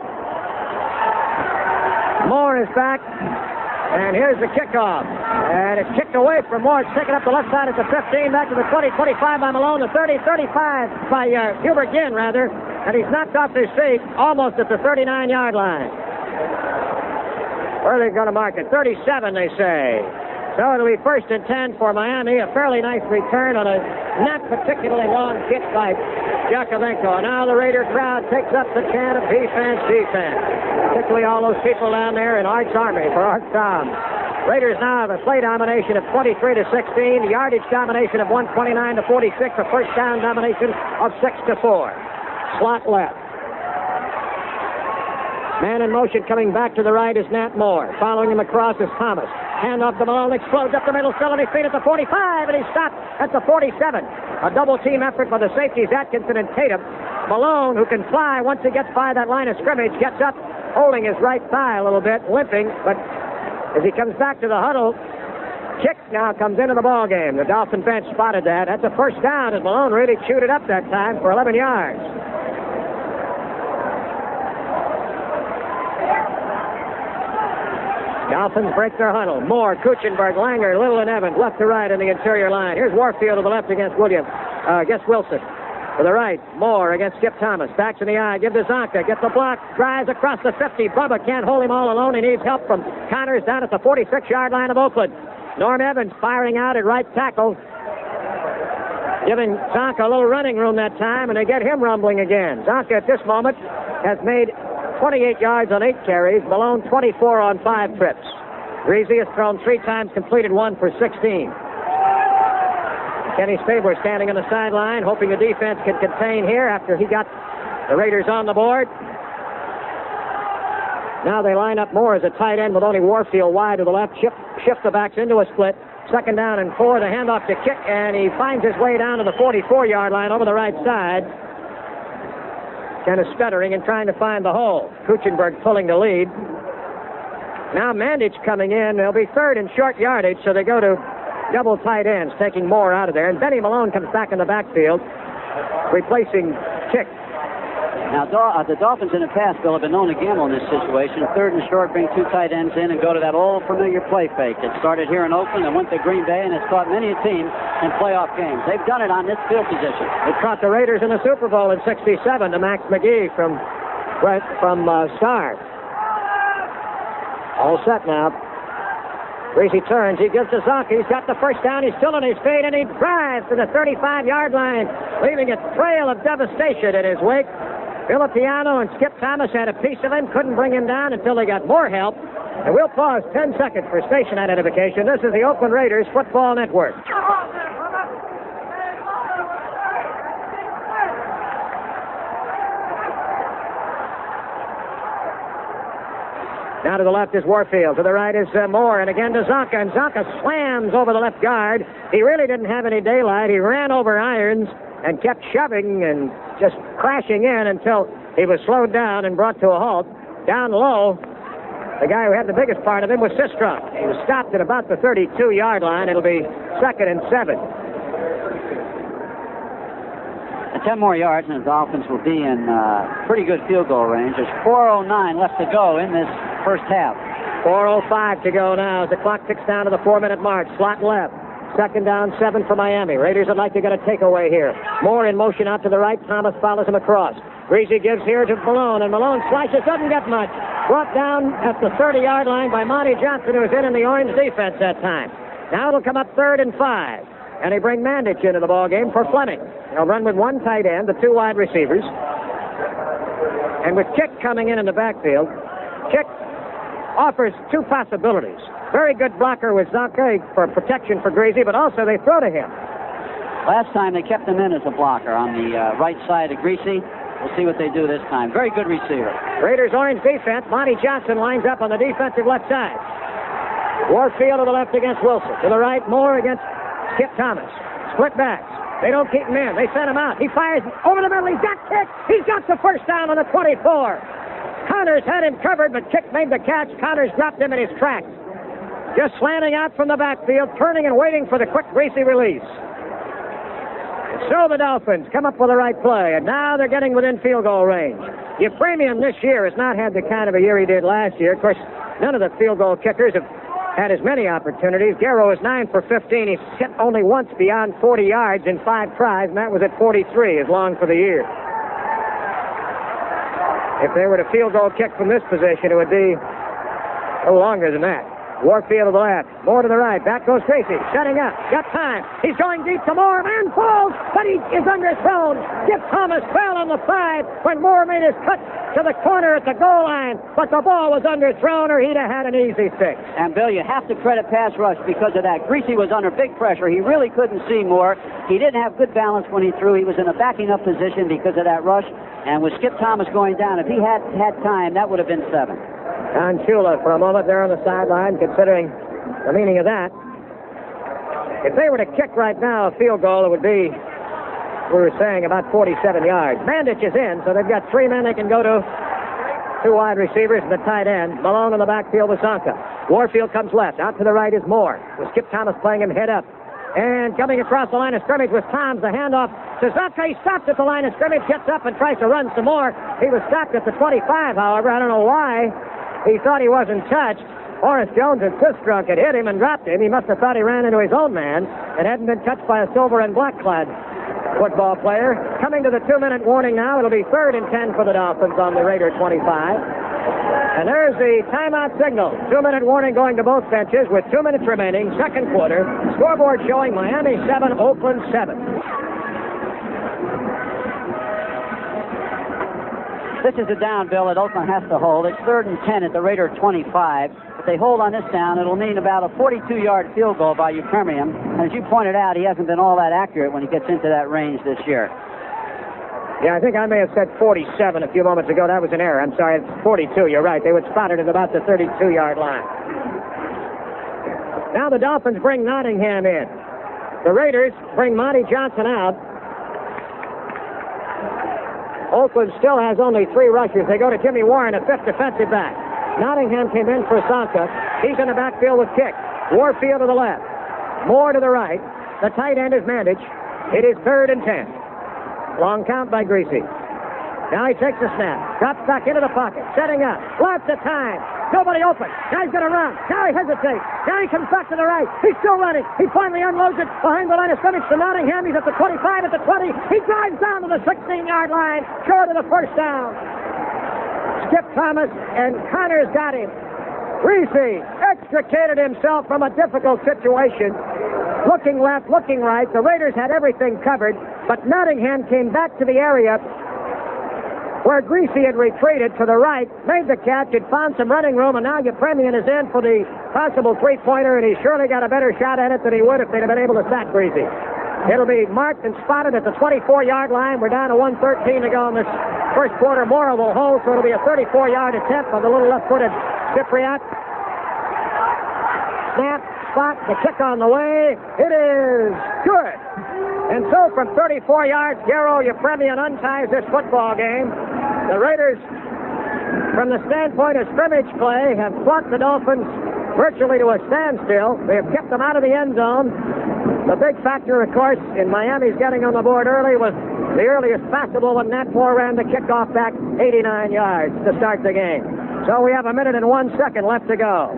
Moore is back, and here's the kickoff. And it's kicked away from Moore. It's taken up the left side at the 15, back to the 20, 25 by Malone, the 30, 35 by Hubert Ginn, rather. And he's knocked off his feet almost at the 39-yard line. Where are they going to mark it? 37, they say. So it'll be 1st and 10 for Miami. A fairly nice return on a not particularly long kick by Yakovenko. Now the Raider crowd takes up the chant of defense, defense. Particularly all those people down there in Art's Army for Art Tom. Raiders now have a play domination of 23-16, yardage domination of 129-46, a first down domination of 6-4. Slot left. Man in motion coming back to the right is Nat Moore. Following him across is Thomas. Hand off to Malone, explodes up the middle, still on his feet at the 45, and he's stopped at the 47. A double-team effort by the safeties, Atkinson and Tatum. Malone, who can fly once he gets by that line of scrimmage, gets up, holding his right thigh a little bit, limping, but as he comes back to the huddle, kick now comes into the ball game. The Dolphin bench spotted that. That's a first down, and Malone really chewed it up that time for 11 yards. Dolphins break their huddle. Moore, Kuchenberg, Langer, Little, and Evans, left to right in the interior line. Here's Warfield to the left against Wilson. To the right, Moore against Skip Thomas. Backs in the eye, give to Zonka. Gets the block, drives across the 50. Bubba can't hold him all alone. He needs help from Connors down at the 46-yard line of Oakland. Norm Evans firing out at right tackle, giving Zonka a little running room that time, and they get him rumbling again. Zonka at this moment has made 28 yards on 8 carries. Malone 24 on 5 trips. Greasy has thrown 3 times, completed 1 for 16. Kenny Stabler standing on the sideline, hoping the defense can contain here after he got the Raiders on the board. Now they line up Moore as a tight end with only Warfield wide to the left. Shift the backs into a split. 2nd down and 4. The handoff to Kick, and he finds his way down to the 44-yard line over the right side. Kind of stuttering and trying to find the hole. Kuchenberg pulling the lead. Now Mandich coming in. They'll be 3rd in short yardage, so they go to double tight ends, taking Moore out of there. And Benny Malone comes back in the backfield, replacing Kick. Now, the Dolphins in the past, Bill, have been known to gamble in this situation. 3rd and short, bring 2 tight ends in and go to that old familiar play fake. It started here in Oakland and went to Green Bay, and it's caught many a team in playoff games. They've done it on this field position. It caught the Raiders in the Super Bowl in '67 to Max McGee from Star. All set now. Greasy turns. He gives to Zonka. He's got the first down. He's still on his feet, and he drives to the 35-yard line, leaving a trail of devastation in his wake. Villapiano and Skip Thomas had a piece of him, couldn't bring him down until they got more help. And we'll pause 10 seconds for station identification. This is the Oakland Raiders Football Network. Now to the left is Warfield. To the right is Moore. And again to Zonka. And Zonka slams over the left guard. He really didn't have any daylight. He ran over irons and kept shoving and just crashing in until he was slowed down and brought to a halt. Down low, the guy who had the biggest part of him was Sistrom. He was stopped at about the 32-yard line. It'll be 2nd and 7. 10 more yards, and the Dolphins will be in pretty good field goal range. There's 4:09 left to go in this first half. 4:05 to go now as the clock ticks down to the 4-minute mark. Slot left. 2nd down, 7 for Miami. Raiders would like to get a takeaway here. Moore in motion out to the right. Thomas follows him across. Greasy gives here to Malone, and Malone slices. Doesn't get much. Brought down at the 30-yard line by Monty Johnson, who was in the orange defense that time. Now it'll come up 3rd and 5. And they bring Mandich into the ballgame for Fleming. They'll run with 1 tight end, the 2 wide receivers. And with Kick coming in the backfield, Kick offers 2 possibilities. Very good blocker with Zonka for protection for Greasy, but also they throw to him. Last time they kept him in as a blocker on the right side of Greasy. We'll see what they do this time. Very good receiver. Raiders orange defense. Monty Johnson lines up on the defensive left side. Warfield to the left against Wilson. To the right, Moore against Skip Thomas. Split backs. They don't keep him in. They send him out. He fires over the middle. He's got Kick. He's got the first down on the 24. Connors had him covered, but Kick made the catch. Connors dropped him in his tracks. Just slanting out from the backfield, turning and waiting for the quick, Greasy release. And so the Dolphins come up with the right play, and now they're getting within field goal range. Euphraimian this year has not had the kind of a year he did last year. Of course, none of the field goal kickers have had as many opportunities. Garrow is 9 for 15. He's hit only once beyond 40 yards in 5 tries, and that was at 43, as long for the year. If they were to field goal kick from this position, it would be a little longer than that. Warfield to the left, Moore to the right. Back goes Tracy, setting up, got time. He's going deep to Moore. Man falls, but he is underthrown. Skip Thomas fell on the 5 when Moore made his cut to the corner at the goal line, but the ball was underthrown, or he'd have had an easy fix. And Bill, you have to credit pass rush because of that. Greasy was under big pressure. He really couldn't see Moore. He didn't have good balance when he threw. He was in a backing up position because of that rush. And with Skip Thomas going down, if he had had time, that would have been 7. Don Shula for a moment there on the sideline, considering the meaning of that. If they were to kick right now a field goal, it would be, we were saying, about 47 yards. Mandich is in, so they've got 3 men they can go to. 2 wide receivers and the tight end. Malone in the backfield with Zonka. Warfield comes left. Out to the right is Moore, with Skip Thomas playing him head up. And coming across the line of scrimmage with Toms, the handoff to Zonka. He stops at the line of scrimmage, gets up and tries to run some more. He was stopped at the 25, however. I don't know why. He thought he wasn't touched. Forrest Jones and two-stroke had hit him and dropped him. He must have thought he ran into his own man and hadn't been touched by a silver and black-clad football player. Coming to the 2-minute warning now. It'll be 3rd and 10 for the Dolphins on the Raider 25. And there's the timeout signal. 2-minute warning going to both benches with 2 minutes remaining, second quarter. Scoreboard showing Miami 7, Oakland 7. This is a down, Bill, that Oakland has to hold. It's 3rd and 10 at the Raider 25. If they hold on this down, it'll mean about a 42-yard field goal by Eupremian. And as you pointed out, he hasn't been all that accurate when he gets into that range this year. Yeah, I think I may have said 47 a few moments ago. That was an error. I'm sorry, it's 42. You're right. They would spot it at about the 32-yard line. Now the Dolphins bring Nottingham in. The Raiders bring Monty Johnson out. Oakland still has only 3 rushers. They go to Jimmy Warren, a 5th defensive back. Nottingham came in for Sanka. He's in the backfield with kick. Warfield to the left. Moore to the right. The tight end is Mandich. It is 3rd and 10. Long count by Greasy. Now he takes the snap. Drops back into the pocket. Setting up. Lots of time. Nobody open. Now he's going to run. Now he hesitates. Now he comes back to the right. He's still running. He finally unloads it behind the line of scrimmage to Nottingham. He's at the 25, at the 20. He drives down to the 16-yard line. Short of the first down. Skip Thomas and Connors got him. Greasy extricated himself from a difficult situation. Looking left, looking right. The Raiders had everything covered, but Nottingham came back to the area where Greasy had retreated to the right, made the catch, had found some running room, and now Eupremian is in for the possible three-pointer, and he's surely got a better shot at it than he would if they'd have been able to sack Greasy. It'll be marked and spotted at the 24-yard line. We're down to 1:13 to go in this first quarter. Morrow will hold, so it'll be a 34-yard attempt by the little left-footed Cypriot. Snap, spot, the kick on the way. It is good. And so from 34 yards, Garo Eupremian unties this football game. The Raiders, from the standpoint of scrimmage play, have fought the Dolphins virtually to a standstill. They have kept them out of the end zone. The big factor, of course, in Miami's getting on the board early was the earliest possible when Nat Moore ran the kickoff back 89 yards to start the game. So we have 1 minute and 1 second left to go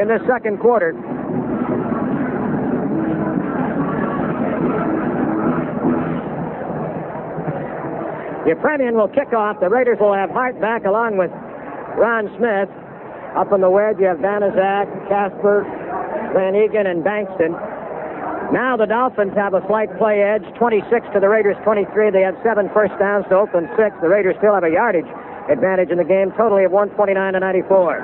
in this second quarter. Eupremian will kick off. The Raiders will have Hart back along with Ron Smith. Up on the wedge, you have Banaszak, Casper, Van Egan, and Bankston. Now the Dolphins have a slight play edge, 26 to the Raiders 23. They have 7 first downs to Oakland 6. The Raiders still have a yardage advantage in the game, totally of 129 to 94.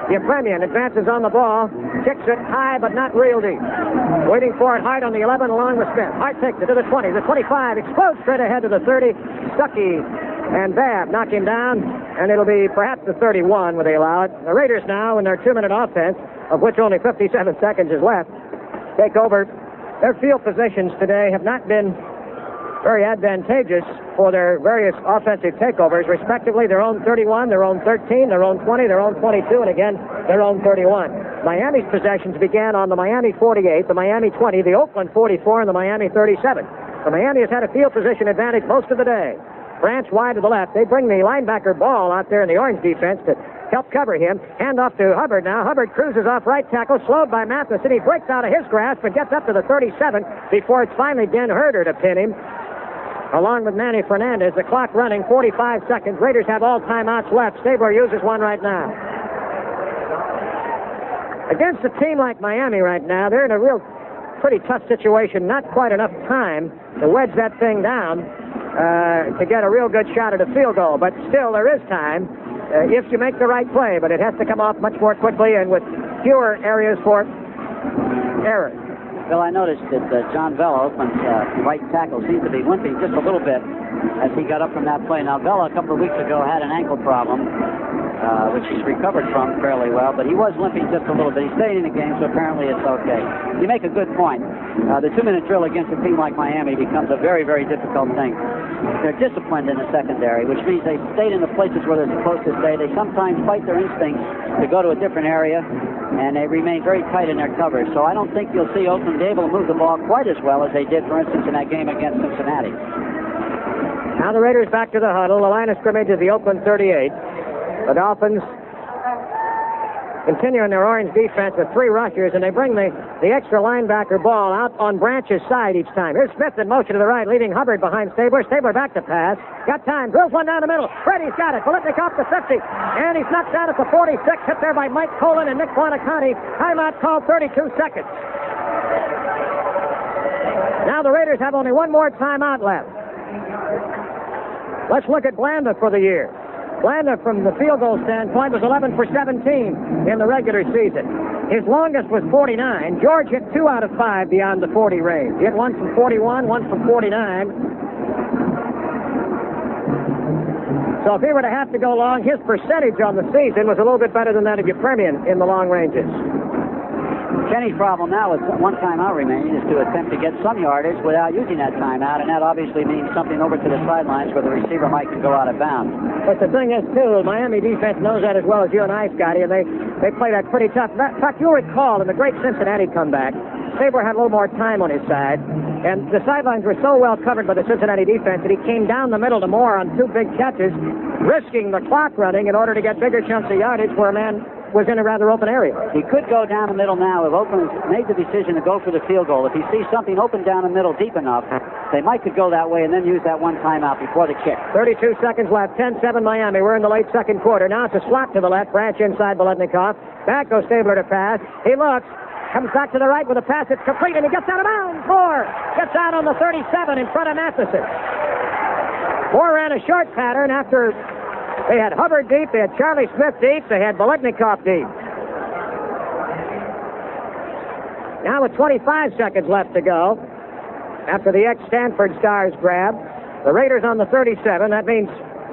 Eupremian advances on the ball, kicks it high but not real deep. Waiting for it, Hart on the 11 along with Smith. Hart takes it to the 20, the 25, explodes straight ahead to the 30. Stuckey and Babb knock him down, and it'll be perhaps the 31 when they allow it. The Raiders now, in their 2-minute offense, of which only 57 seconds is left, take over. Their field positions today have not been very advantageous for their various offensive takeovers, respectively, their own 31, their own 13, their own 20, their own 22, and again, their own 31. Miami's possessions began on the Miami 48, the Miami 20, the Oakland 44, and the Miami 37. So Miami has had a field position advantage most of the day. Branch wide to the left. They bring the linebacker Ball out there in the orange defense to help cover him. Hand off to Hubbard now. Hubbard cruises off right tackle, slowed by Matheson. He breaks out of his grasp and gets up to the 37 before it's finally Den Herder to pin him, along with Manny Fernandez. The clock running, 45 seconds. Raiders have all timeouts left. Stabler uses one right now. Against a team like Miami right now, they're in a real pretty tough situation. Not quite enough time to wedge that thing down to get a real good shot at a field goal. But still, there is time if you make the right play. But it has to come off much more quickly and with fewer areas for error. Bill, I noticed that John Vella, Oakland's right tackle, seemed to be limping just a little bit as he got up from that play. Now, Vella, a couple of weeks ago, had an ankle problem, which he's recovered from fairly well, but he was limping just a little bit. He stayed in the game, so apparently it's okay. You make a good point. The 2-minute drill against a team like Miami becomes a very, very difficult thing. They're disciplined in the secondary, which means they stayed in the places where they're supposed to stay. They sometimes fight their instincts to go to a different area, and they remain very tight in their coverage. So I don't think you'll see Oakland able to move the ball quite as well as they did, for instance, in that game against Cincinnati. Now the Raiders back to the huddle. The line of scrimmage is the Oakland 38. The Dolphins continuing their orange defense with 3 rushers, and they bring the extra linebacker ball out on Branch's side each time. Here's Smith in motion to the right, leaving Hubbard behind Stabler. Stabler back to pass. Got time. Drills one down the middle. Freddie's got it. Bolitnik off the 50. And he's knocked out at the 46. Hit there by Mike Colin and Nick Buonaconti. Timeout called, 32 seconds. Now the Raiders have only one more timeout left. Let's look at Blanda for the year. Blanda, from the field goal standpoint, was 11 for 17 in the regular season. His longest was 49. George hit 2 out of 5 beyond the 40 range. He hit 1 from 41, 1 from 49. So if he were to have to go long, his percentage on the season was a little bit better than that of Yepremian in the long ranges. Kenny's problem now with one timeout remaining is to attempt to get some yardage without using that timeout, and that obviously means something over to the sidelines where the receiver might go out of bounds. But the thing is, too, the Miami defense knows that as well as you and I, Scotty, and they play that pretty tough. In fact, you'll recall in the great Cincinnati comeback, Stabler had a little more time on his side, and the sidelines were so well covered by the Cincinnati defense that he came down the middle to Moore on 2 big catches, risking the clock running in order to get bigger chunks of yardage where a man was in a rather open area. He could go down the middle now if Oakland's made the decision to go for the field goal. If he sees something open down the middle deep enough, they might could go that way and then use that one timeout before the kick. 32 seconds left, 10-7 Miami. We're in the late second quarter. Now it's a slot to the left, Branch inside Bolitnikoff. Back goes Stabler to pass. He looks, comes back to the right with a pass. It's complete, and he gets out of bounds. Moore gets out on the 37 in front of Matheson. Moore ran a short pattern after they had Hubbard deep, they had Charlie Smith deep, they had Bolitnikoff deep. Now with 25 seconds left to go, after the ex-Stanford Stars grab, the Raiders on the 37. That means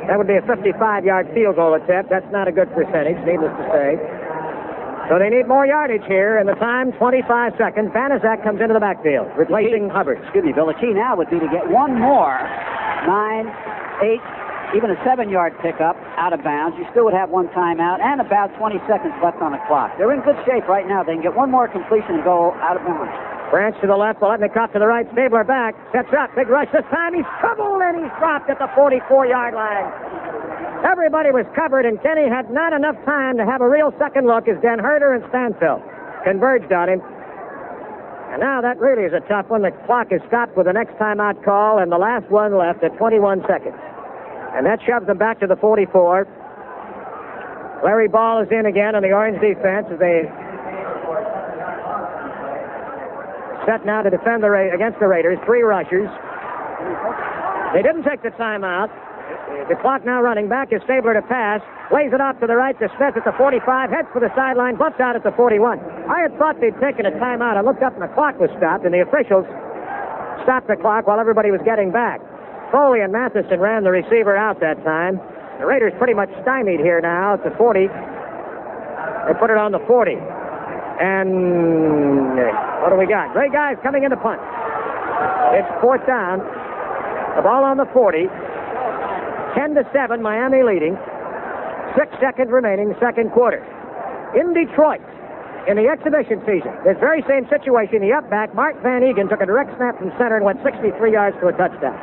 that would be a 55-yard field goal attempt. That's not a good percentage, needless to say. So they need more yardage here, and the time, 25 seconds. Banaszak comes into the backfield, replacing Hubbard. Excuse me, Bill. The key now would be to get one more 9, 8, even a 7-yard pickup out of bounds. You still would have one timeout and about 20 seconds left on the clock. They're in good shape right now. They can get one more completion and go out of bounds. Branch to the left, Bolitnikoff to the right, Stabler back, sets up, big rush this time. He's troubled and he's dropped at the 44-yard line. Everybody was covered, and Kenny had not enough time to have a real second look as Dan Herter and Stanfield converged on him. And now that really is a tough one. The clock is stopped with the next timeout call, and the last one left at 21 seconds. And that shoves them back to the 44. Larry Ball is in again on the orange defense as they set now to defend against the Raiders. 3 rushers. They didn't take the timeout. The clock now running back is Stabler to pass. Lays it off to the right to Smith at the 45. Heads for the sideline. Butts out at the 41. I had thought they'd taken a timeout. I looked up and the clock was stopped, and the officials stopped the clock while everybody was getting back. Foley and Matheson ran the receiver out that time. The Raiders pretty much stymied here now at the 40. They put it on the 40. And what do we got? Great guys coming in to punt. It's 4th down. The ball on the 40. 10-7, Miami leading. 6 seconds remaining, second quarter. In Detroit, in the exhibition season, this very same situation, the up back, Mark Van Eegen took a direct snap from center and went 63 yards to a touchdown.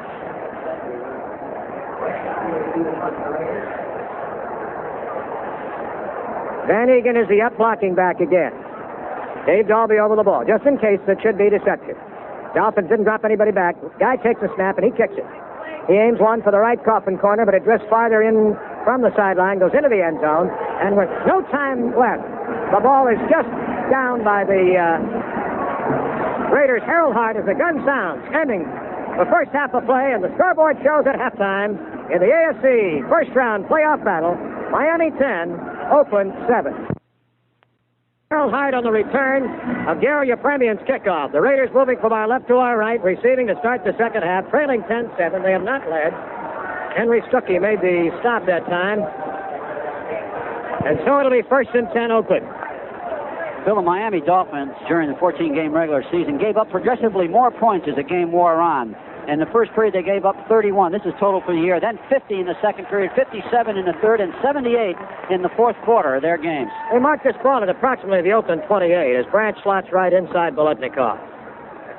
Van Eegen is the up blocking back again. Dave Dalby over the ball, just in case it should be deceptive. Dolphins didn't drop anybody back. Guy takes a snap and he kicks it. He aims one for the right coffin corner, but it drifts farther in from the sideline, goes into the end zone, and with no time left, the ball is just down by the Raiders. Harold Hart as the gun sounds, ending the first half of play, and the scoreboard shows at halftime in the AFC first-round playoff battle, Miami 10, Oakland 7. Harold Hart on the return of Gary Yepremian's kickoff. The Raiders moving from our left to our right, receiving to start the second half, trailing 10-7. They have not led. Henry Stuckey made the stop that time. And so it'll be 1st and 10 Oakland. Bill, the Miami Dolphins, during the 14-game regular season, gave up progressively more points as the game wore on. In the first period, they gave up 31. This is total for the year. Then 50 in the second period, 57 in the third, and 78 in the fourth quarter of their games. They marked this ball at approximately the Oakland 28 as Branch slots right inside Bolitnikoff.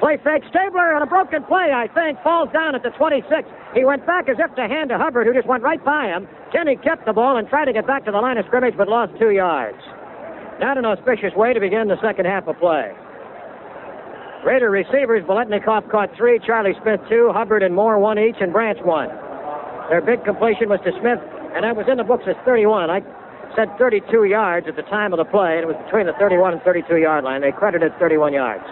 Play fake. Stabler on a broken play, I think, falls down at the 26. He went back as if to hand to Hubbard, who just went right by him. Kenny kept the ball and tried to get back to the line of scrimmage, but lost 2 yards. Not an auspicious way to begin the second half of play. Raider receivers, Biletnikoff caught 3, Charlie Smith 2, Hubbard and Moore 1 each, and Branch 1. Their big completion was to Smith, and that was in the books as 31. I said 32 yards at the time of the play, and it was between the 31 and 32-yard line. They credited 31 yards.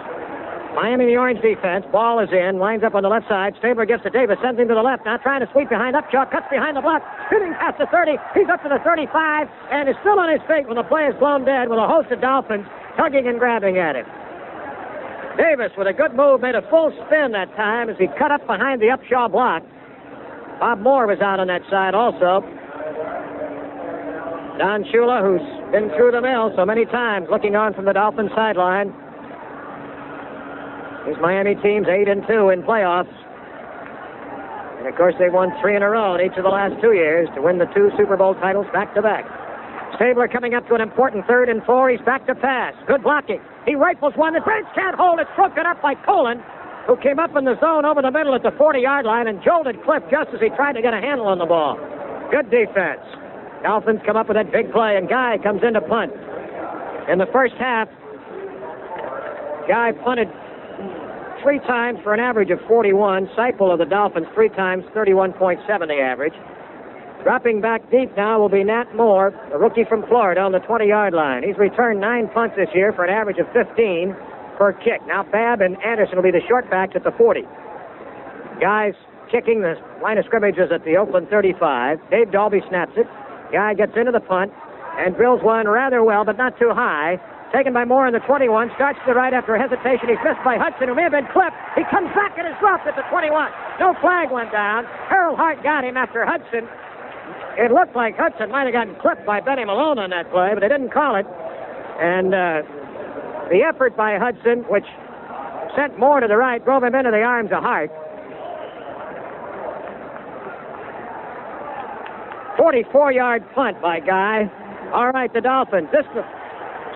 Miami, the orange defense, ball is in, lines up on the left side. Stabler gets to Davis, sends him to the left. Now trying to sweep behind Upshaw, cuts behind the block, shooting past the 30. He's up to the 35, and is still on his feet when the play is blown dead with a host of Dolphins tugging and grabbing at him. Davis, with a good move, made a full spin that time as he cut up behind the Upshaw block. Bob Moore was out on that side also. Don Shula, who's been through the mill so many times, looking on from the Dolphins sideline. His Miami team's 8-2 in playoffs. And, of course, they won 3 in a row in each of the last 2 years to win the 2 Super Bowl titles back-to-back. Stabler coming up to an important 3rd and 4. He's back to pass. Good blocking. He rifles one. The Braves can't hold. It's broken up by Colin, who came up in the zone over the middle at the 40-yard line and jolted Cliff just as he tried to get a handle on the ball. Good defense. Dolphins come up with that big play, and Guy comes in to punt. In the first half, Guy punted 3 times for an average of 41. Seipel of the Dolphins 3 times, 31.7 the average. Dropping back deep now will be Nat Moore, a rookie from Florida, on the 20-yard line. He's returned 9 punts this year for an average of 15 per kick. Now Babb and Anderson will be the short backs at the 40. Guys kicking, the line of scrimmage is at the Oakland 35. Dave Dalby snaps it. Guy gets into the punt and drills one rather well, but not too high. Taken by Moore in the 21. Starts to the right after a hesitation. He's missed by Hudson, who may have been clipped. He comes back and is dropped at the 21. No flag went down. Harold Hart got him after Hudson. It looked like Hudson might have gotten clipped by Benny Malone on that play, but they didn't call it. And the effort by Hudson, which sent Moore to the right, drove him into the arms of Hart. 44-yard punt by Guy. All right, the Dolphins. This is the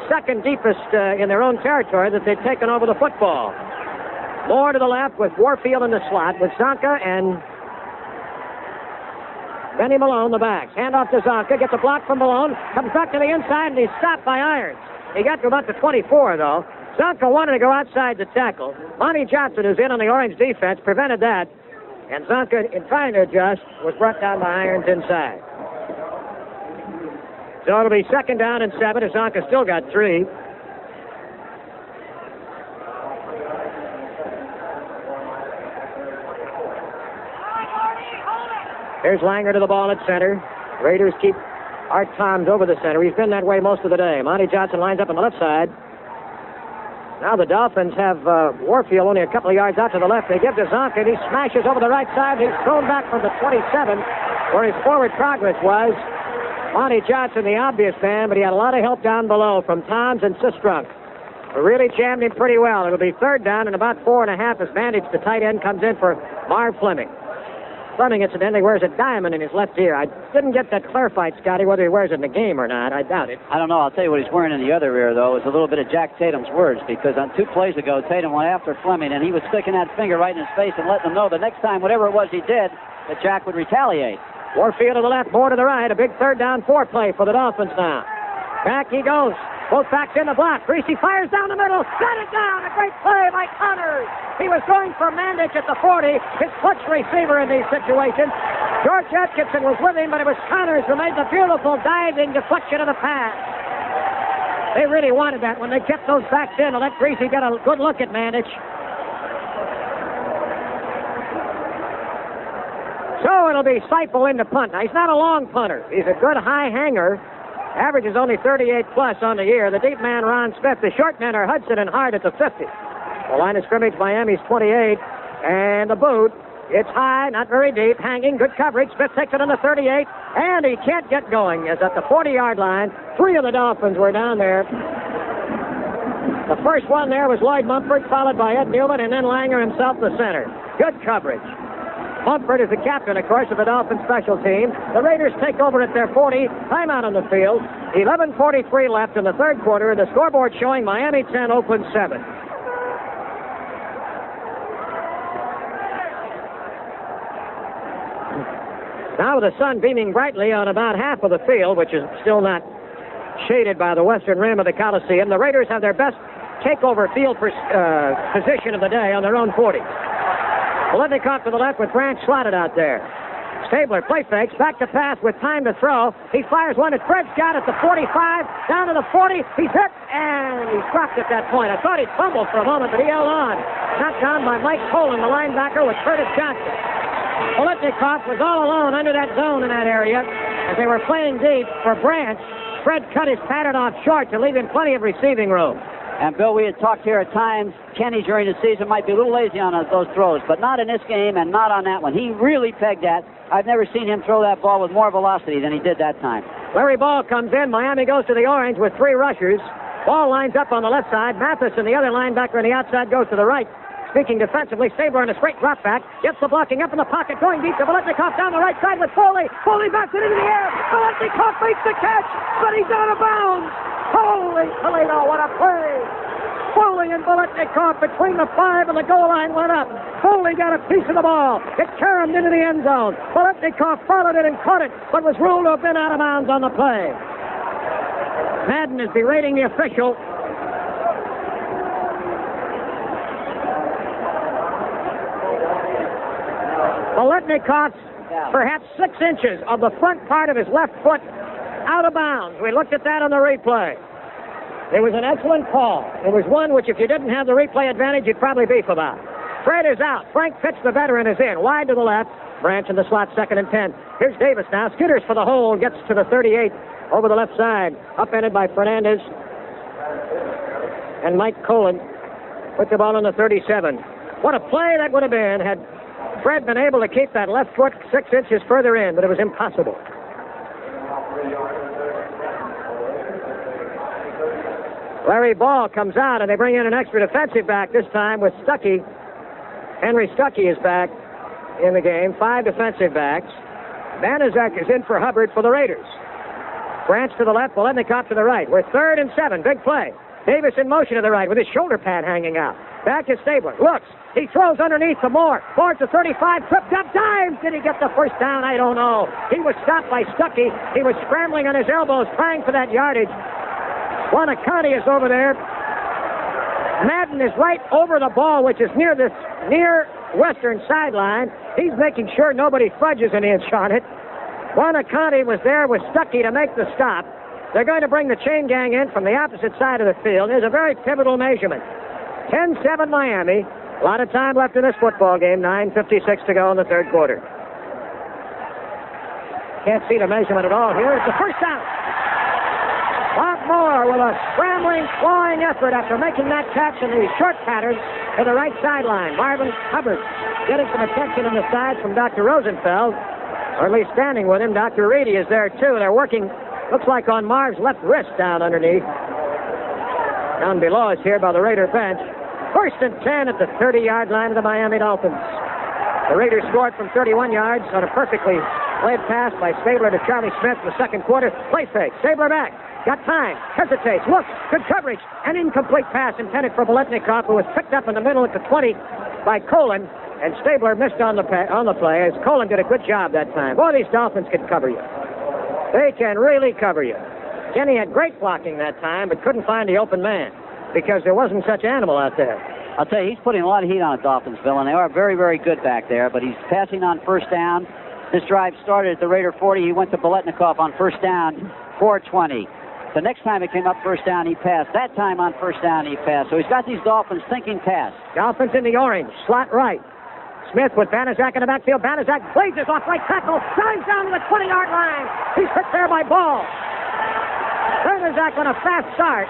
second deepest in their own territory that they've taken over the football. Moore to the left with Warfield in the slot with Zonka and Benny Malone the backs. Hand off to Zonka, gets a block from Malone, comes back to the inside, and he's stopped by Irons. He got to about the 24, though. Zonka wanted to go outside the tackle. Monty Johnson, who's in on the orange defense, prevented that. And Zonka, in trying to adjust, was brought down by Irons inside. So it'll be 2nd down and 7 as Zonka still got 3. Here's Langer to the ball at center. Raiders keep Art Toms over the center. He's been that way most of the day. Monty Johnson lines up on the left side. Now the Dolphins have Warfield only a couple of yards out to the left. They give to Zonka, and he smashes over the right side. He's thrown back from the 27, where his forward progress was. Monty Johnson, the obvious man, but he had a lot of help down below from Toms and Sistrunk, who really jammed him pretty well. It'll be 3rd down and about 4.5 as Bandage, the tight end, comes in for Marv Fleming. Fleming, incidentally, wears a diamond in his left ear. I didn't get that clarified, Scotty, whether he wears it in the game or not. I doubt it. I don't know. I'll tell you what he's wearing in the other ear, though, is a little bit of Jack Tatum's words, because on 2 plays ago, Tatum went after Fleming, and he was sticking that finger right in his face and letting him know the next time, whatever it was he did, that Jack would retaliate. Warfield to the left, Moore to the right. A big 3rd down 4 play for the Dolphins now. Back he goes. Both backs in the block. Greasy fires down the middle. Got it down. A great play by Connors. He was going for Mandich at the 40. His clutch receiver in these situations. George Atkinson was with him, but it was Connors who made the beautiful diving deflection of the pass. They really wanted that when they kept those backs in to let Greasy get a good look at Mandich. So it'll be Seipel in the punt. Now, he's not a long punter. He's a good high hanger. Average is only 38+ on the year. The deep man, Ron Smith. The short men are Hudson and Hart at the 50. The line of scrimmage, Miami's 28. And the boot, it's high, not very deep, hanging, good coverage. Smith takes it on the 38, and he can't get going. As at the 40-yard line, 3 of the Dolphins were down there. The first one there was Lloyd Mumford, followed by Ed Newman, and then Langer himself, the center. Good coverage. Mumford is the captain, of course, of the Dolphins special team. The Raiders take over at their 40. Timeout on the field. 11:43 left in the 3rd quarter. The scoreboard showing Miami 10, Oakland 7. Now with the sun beaming brightly on about half of the field, which is still not shaded by the western rim of the Coliseum. The Raiders have their best takeover field position of the day on their own 40. Biletnikoff to the left with Branch slotted out there. Stabler play fakes, back to pass with time to throw. He fires one that Fred's got at the 45, down to the 40. He's hit, and he's dropped at that point. I thought he fumbled for a moment, but he held on. Knocked down by Mike Poland, the linebacker, with Curtis Johnson. Biletnikoff was all alone under that zone in that area. As they were playing deep for Branch, Fred cut his pattern off short to leave him plenty of receiving room. And, Bill, we had talked here at times, Kenny during the season might be a little lazy on those throws, but not in this game and not on that one. He really pegged that. I've never seen him throw that ball with more velocity than he did that time. Larry Ball comes in. Miami goes to the orange with 3 rushers. Ball lines up on the left side. Mathis and the other linebacker on the outside goes to the right. Speaking defensively, Stabler in a straight drop back. Gets the blocking up in the pocket, going deep to Biletnikoff down the right side with Foley. Foley backs it into the air. Biletnikoff makes the catch, but he's out of bounds. Holy Toledo, what a play! Foley and Biletnikoff between the 5 and the goal line went up. Foley got a piece of the ball. It caromed into the end zone. Biletnikoff followed it and caught it, but was ruled to have been out of bounds on the play. Madden is berating the official. Biletnikoff's perhaps 6 inches of the front part of his left foot out of bounds. We looked at that on the replay. It was an excellent call. It was one which, if you didn't have the replay advantage, you'd probably beef about. Fred is out. Frank Fitz, the veteran, is in. Wide to the left. Branch in the slot, 2nd and 10. Here's Davis now. Skitters for the hole. Gets to the 38 over the left side. Upended by Fernandez. And Mike Colin put the ball on the 37. What a play that would have been had Fred been able to keep that left foot 6 inches further in, but it was impossible. Larry Ball comes out, and they bring in an extra defensive back this time with Stuckey. Henry Stuckey is back in the game. 5 defensive backs. Banaszak is in for Hubbard for the Raiders. Branch to the left, Biletnikoff to the right. We're 3rd and 7. Big play. Davis in motion to the right with his shoulder pad hanging out. Back is Stabler. Looks. He throws underneath to Moore. Moore to 35. Tripped up. Dives. Did he get the first down? I don't know. He was stopped by Stuckey. He was scrambling on his elbows, trying for that yardage. Wanakani is over there. Madden is right over the ball, which is near western sideline. He's making sure nobody fudges an inch on it. Wanakani was there with Stuckey to make the stop. They're going to bring the chain gang in from the opposite side of the field. There's a very pivotal measurement. 10-7 Miami. A lot of time left in this football game. 9:56 to go in the 3rd quarter. Can't see the measurement at all here. It's the first down. Bob Moore with a scrambling, clawing effort after making that catch in the short pattern to the right sideline. Marvin Hubbard getting some attention on the side from Dr. Rosenfeld, or at least standing with him. Dr. Reedy is there, too. They're working, looks like on Marv's left wrist down underneath. Down below us here by the Raider bench. 1st and 10 at the 30-yard line of the Miami Dolphins. The Raiders scored from 31 yards on a perfectly played pass by Stabler to Charlie Smith in the 2nd quarter. Play fake. Stabler back. Got time. Hesitates. Looks. Good coverage. An incomplete pass intended for Biletnikoff, who was picked up in the middle at the 20 by Colin. And Stabler missed on the play, as Colin did a good job that time. Boy, these Dolphins can cover you. They can really cover you. Kenny had great blocking that time, but couldn't find the open man because there wasn't such animal out there. I'll tell you, he's putting a lot of heat on the Dolphins, Bill, and they are very, very good back there, but he's passing on 1st down. This drive started at the Raider 40. He went to Biletnikoff on 1st down, 4:20. The next time it came up 1st down, he passed. That time on 1st down, he passed. So he's got these Dolphins thinking pass. Dolphins in the orange, slot right. Smith with Banaszak in the backfield. Banaszak blazes off right tackle, dives down to the 20-yard line. He's hit there by Ball. Banaszak on a fast start.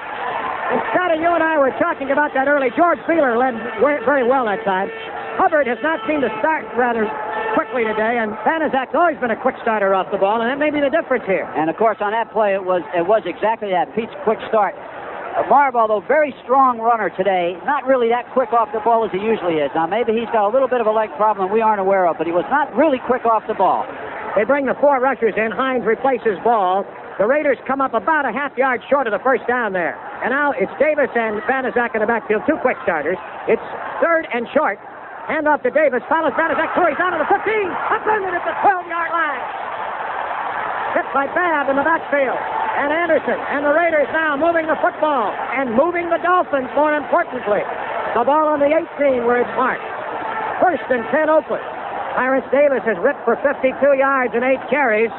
And Scotty, you and I were talking about that early. George Feeler led very well that time. Hubbard has not seemed to start rather quickly today, and Banaszak's always been a quick starter off the ball, and that may be the difference here. And, of course, on that play, it was exactly that, Pete's quick start. Marv, although very strong runner today, not really that quick off the ball as he usually is. Now, maybe he's got a little bit of a leg problem we aren't aware of, but he was not really quick off the ball. They bring the 4 rushers in. Hines replaces Ball. The Raiders come up about a half yard short of the 1st down there. And now it's Davis and Banaszak in the backfield, 2 quick starters. It's 3rd and short. Hand off to Davis, follows Banaszak through. He's down to the 15. Upended at the 12-yard line. Hit by Babb in the backfield. and Anderson. And the Raiders now moving the football and moving the Dolphins, more importantly. The ball on the 18 where it's marked. 1st and 10 Oakland. Clarence Davis has ripped for 52 yards and 8 carries.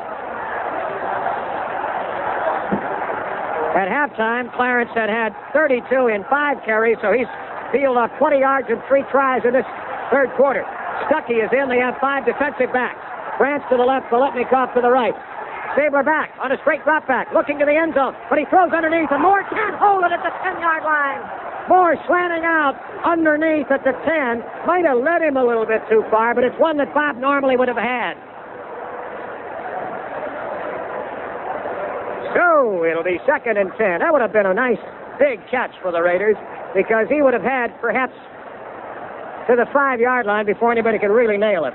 At halftime, Clarence had 32 in 5 carries, so he's fielded off 20 yards and 3 tries in this third quarter. Stuckey is in. They have 5 defensive backs. Branch to the left, Biletnikoff to the right. Stabler back on a straight drop back, looking to the end zone, but he throws underneath, and Moore can't hold it at the 10-yard line. Moore slanting out underneath at the 10. Might have led him a little bit too far, but it's one that Bob normally would have had. So it'll be 2nd and 10. That would have been a nice big catch for the Raiders, because he would have had perhaps to the 5-yard line before anybody could really nail him.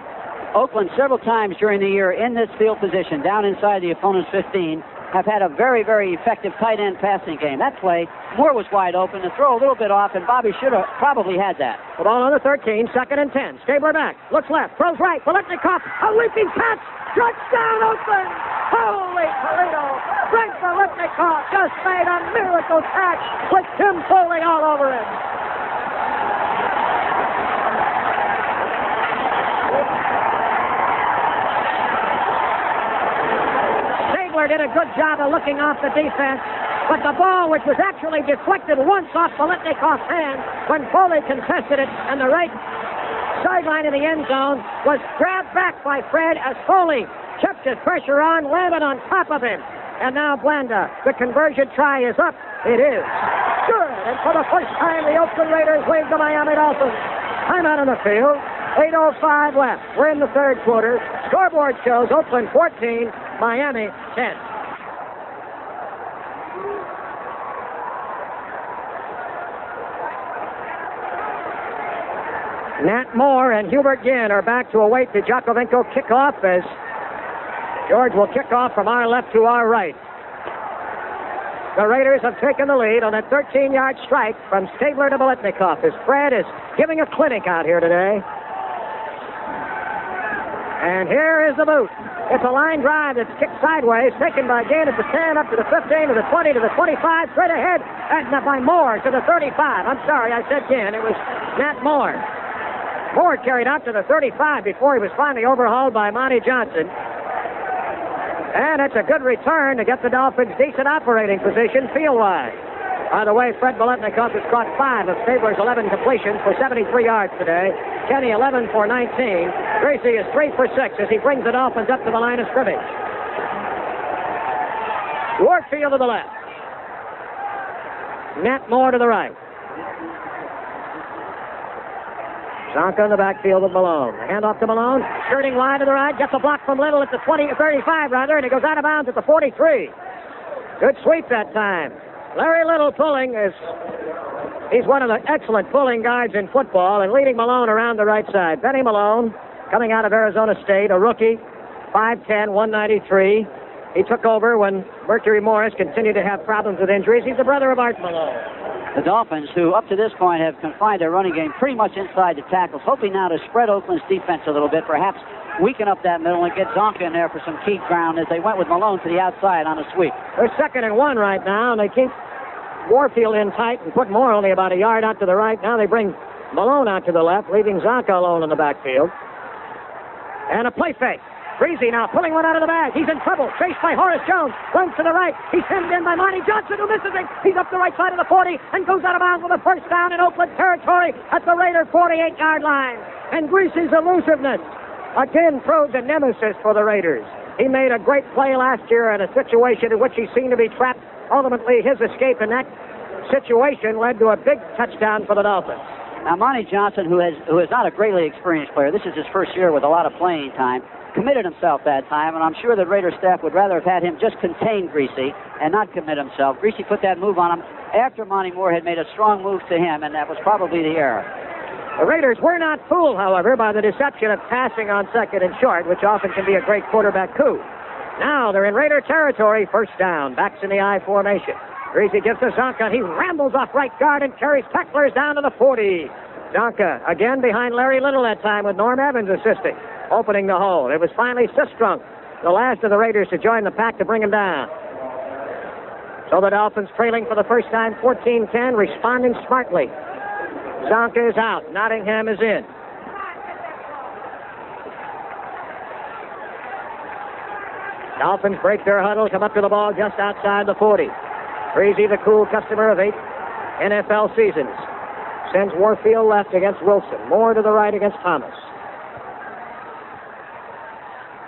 Oakland several times during the year in this field position, down inside the opponent's 15, have had a very, very effective tight end passing game. That play, Moore was wide open, the throw a little bit off, and Bobby should have probably had that. The ball on the 13, 2nd and 10. Stabler back, looks left, throws right, Biletnikoff, a leaping catch, touchdown Oakland! Holy Toledo! Frank Biletnikoff just made a miracle catch with Tim Foley all over him. Did a good job of looking off the defense, but the ball, which was actually deflected once off Biletnikoff's hand when Foley contested it, and the right sideline in the end zone, was grabbed back by Fred as Foley kept his pressure on, landed on top of him. And now Blanda, the conversion try is up. It is good, and for the first time, the Oakland Raiders lead the Miami Dolphins. I'm out on the field. 8:05 left. We're in the third quarter. Scoreboard shows Oakland 14, Miami 10. Nat Moore and Hubert Ginn are back to await the Jakovenko kickoff as George will kick off from our left to our right. The Raiders have taken the lead on a 13-yard strike from Stabler to Biletnikoff as Fred is giving a clinic out here today. And here is the boot. It's a line drive that's kicked sideways, taken by Ginn at the 10, up to the 15, to the 20, to the 25, straight ahead, and by Moore to the 35. I'm sorry, I said Ginn. It was Nat Moore. Moore carried out to the 35 before he was finally overhauled by Monty Johnson. And it's a good return to get the Dolphins decent operating position field-wide. By the way, Fred Biletnikoff has caught 5 of Stabler's 11 completions for 73 yards today. Kenny 11 for 19. Gracie is 3 for 6 as he brings the Dolphins up to the line of scrimmage. Warfield to the left. Nat Moore to the right. Zonka in the backfield with Malone. Hand off to Malone. Skirting wide to the right. Gets a block from Little at the 35, rather, and he goes out of bounds at the 43. Good sweep that time. Larry Little pulling he's one of the excellent pulling guards in football and leading Malone around the right side. Benny Malone, coming out of Arizona State, a rookie, 5'10", 193. He took over when Mercury Morris continued to have problems with injuries. He's the brother of Art Malone. The Dolphins, who up to this point have confined their running game pretty much inside the tackles, hoping now to spread Oakland's defense a little bit, perhaps weaken up that middle and get Zonka in there for some key ground as they went with Malone to the outside on a sweep. They're 2nd and 1 right now, and they keep Warfield in tight and put Moore only about a yard out to the right. Now they bring Malone out to the left, leaving Zonka alone in the backfield. And a play fake. Breezy now pulling one out of the bag. He's in trouble. Chased by Horace Jones. Runs to the right. He's hemmed in by Monty Johnson, who misses him. He's up the right side of the 40 and goes out of bounds with a first down in Oakland territory at the Raider 48-yard line. And Breezy's elusiveness again proved a nemesis for the Raiders. He made a great play last year in a situation in which he seemed to be trapped. Ultimately, his escape in that situation led to a big touchdown for the Dolphins. Now, Monty Johnson, who is not a greatly experienced player, this is his first year with a lot of playing time, committed himself that time, and I'm sure the Raider staff would rather have had him just contain Greasy and not commit himself. Greasy put that move on him after Monty Moore had made a strong move to him, and that was probably the error. The Raiders were not fooled, however, by the deception of passing on 2nd and short, which often can be a great quarterback coup. Now they're in Raider territory, first down, backs in the I formation. Greasy gives to Zonka. He rambles off right guard and carries tacklers down to the 40. Zonka again behind Larry Little that time with Norm Evans assisting, opening the hole. It was finally Sistrunk, the last of the Raiders, to join the pack to bring him down. So the Dolphins trailing for the first time 14-10, responding smartly. Zonka is out. Nottingham is in. Dolphins break their huddle, come up to the ball just outside the 40. Breezy, the cool customer of 8 NFL seasons, sends Warfield left against Wilson. Moore to the right against Thomas.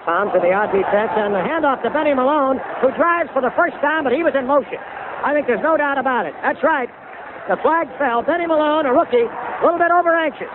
Tom to the odd defense, and the handoff to Benny Malone, who drives for the first time, but he was in motion. I think there's no doubt about it. That's right. The flag fell. Benny Malone, a rookie, a little bit over-anxious.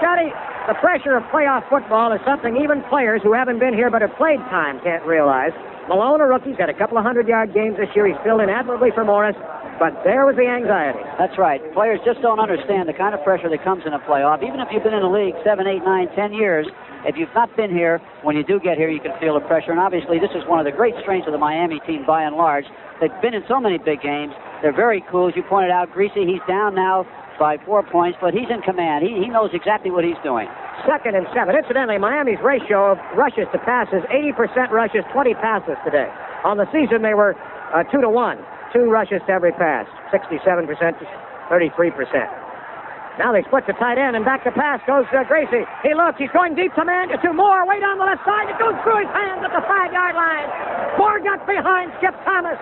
Scotty, the pressure of playoff football is something even players who haven't been here but have played time can't realize. Malone, a rookie, he's got a couple of 100-yard games this year. He's filled in admirably for Morris, but there was the anxiety. That's right. Players just don't understand the kind of pressure that comes in a playoff. Even if you've been in the league 7, 8, 9, 10 years, if you've not been here, when you do get here, you can feel the pressure. And obviously, this is one of the great strengths of the Miami team by and large. They've been in so many big games. They're very cool. As you pointed out, Greasy, he's down now by 4 points, but he's in command. He knows exactly what he's doing. 2nd and 7. Incidentally, Miami's ratio of rushes to passes, 80% rushes, 20 passes today. On the season, they were 2-to-1. 2 rushes to every pass, 67% to 33%. Now they split the tight end, and back to pass goes Gracie. He looks, he's going deep to man, to Moore, way down the left side. It goes through his hands at the 5-yard line. Moore got behind Skip Thomas.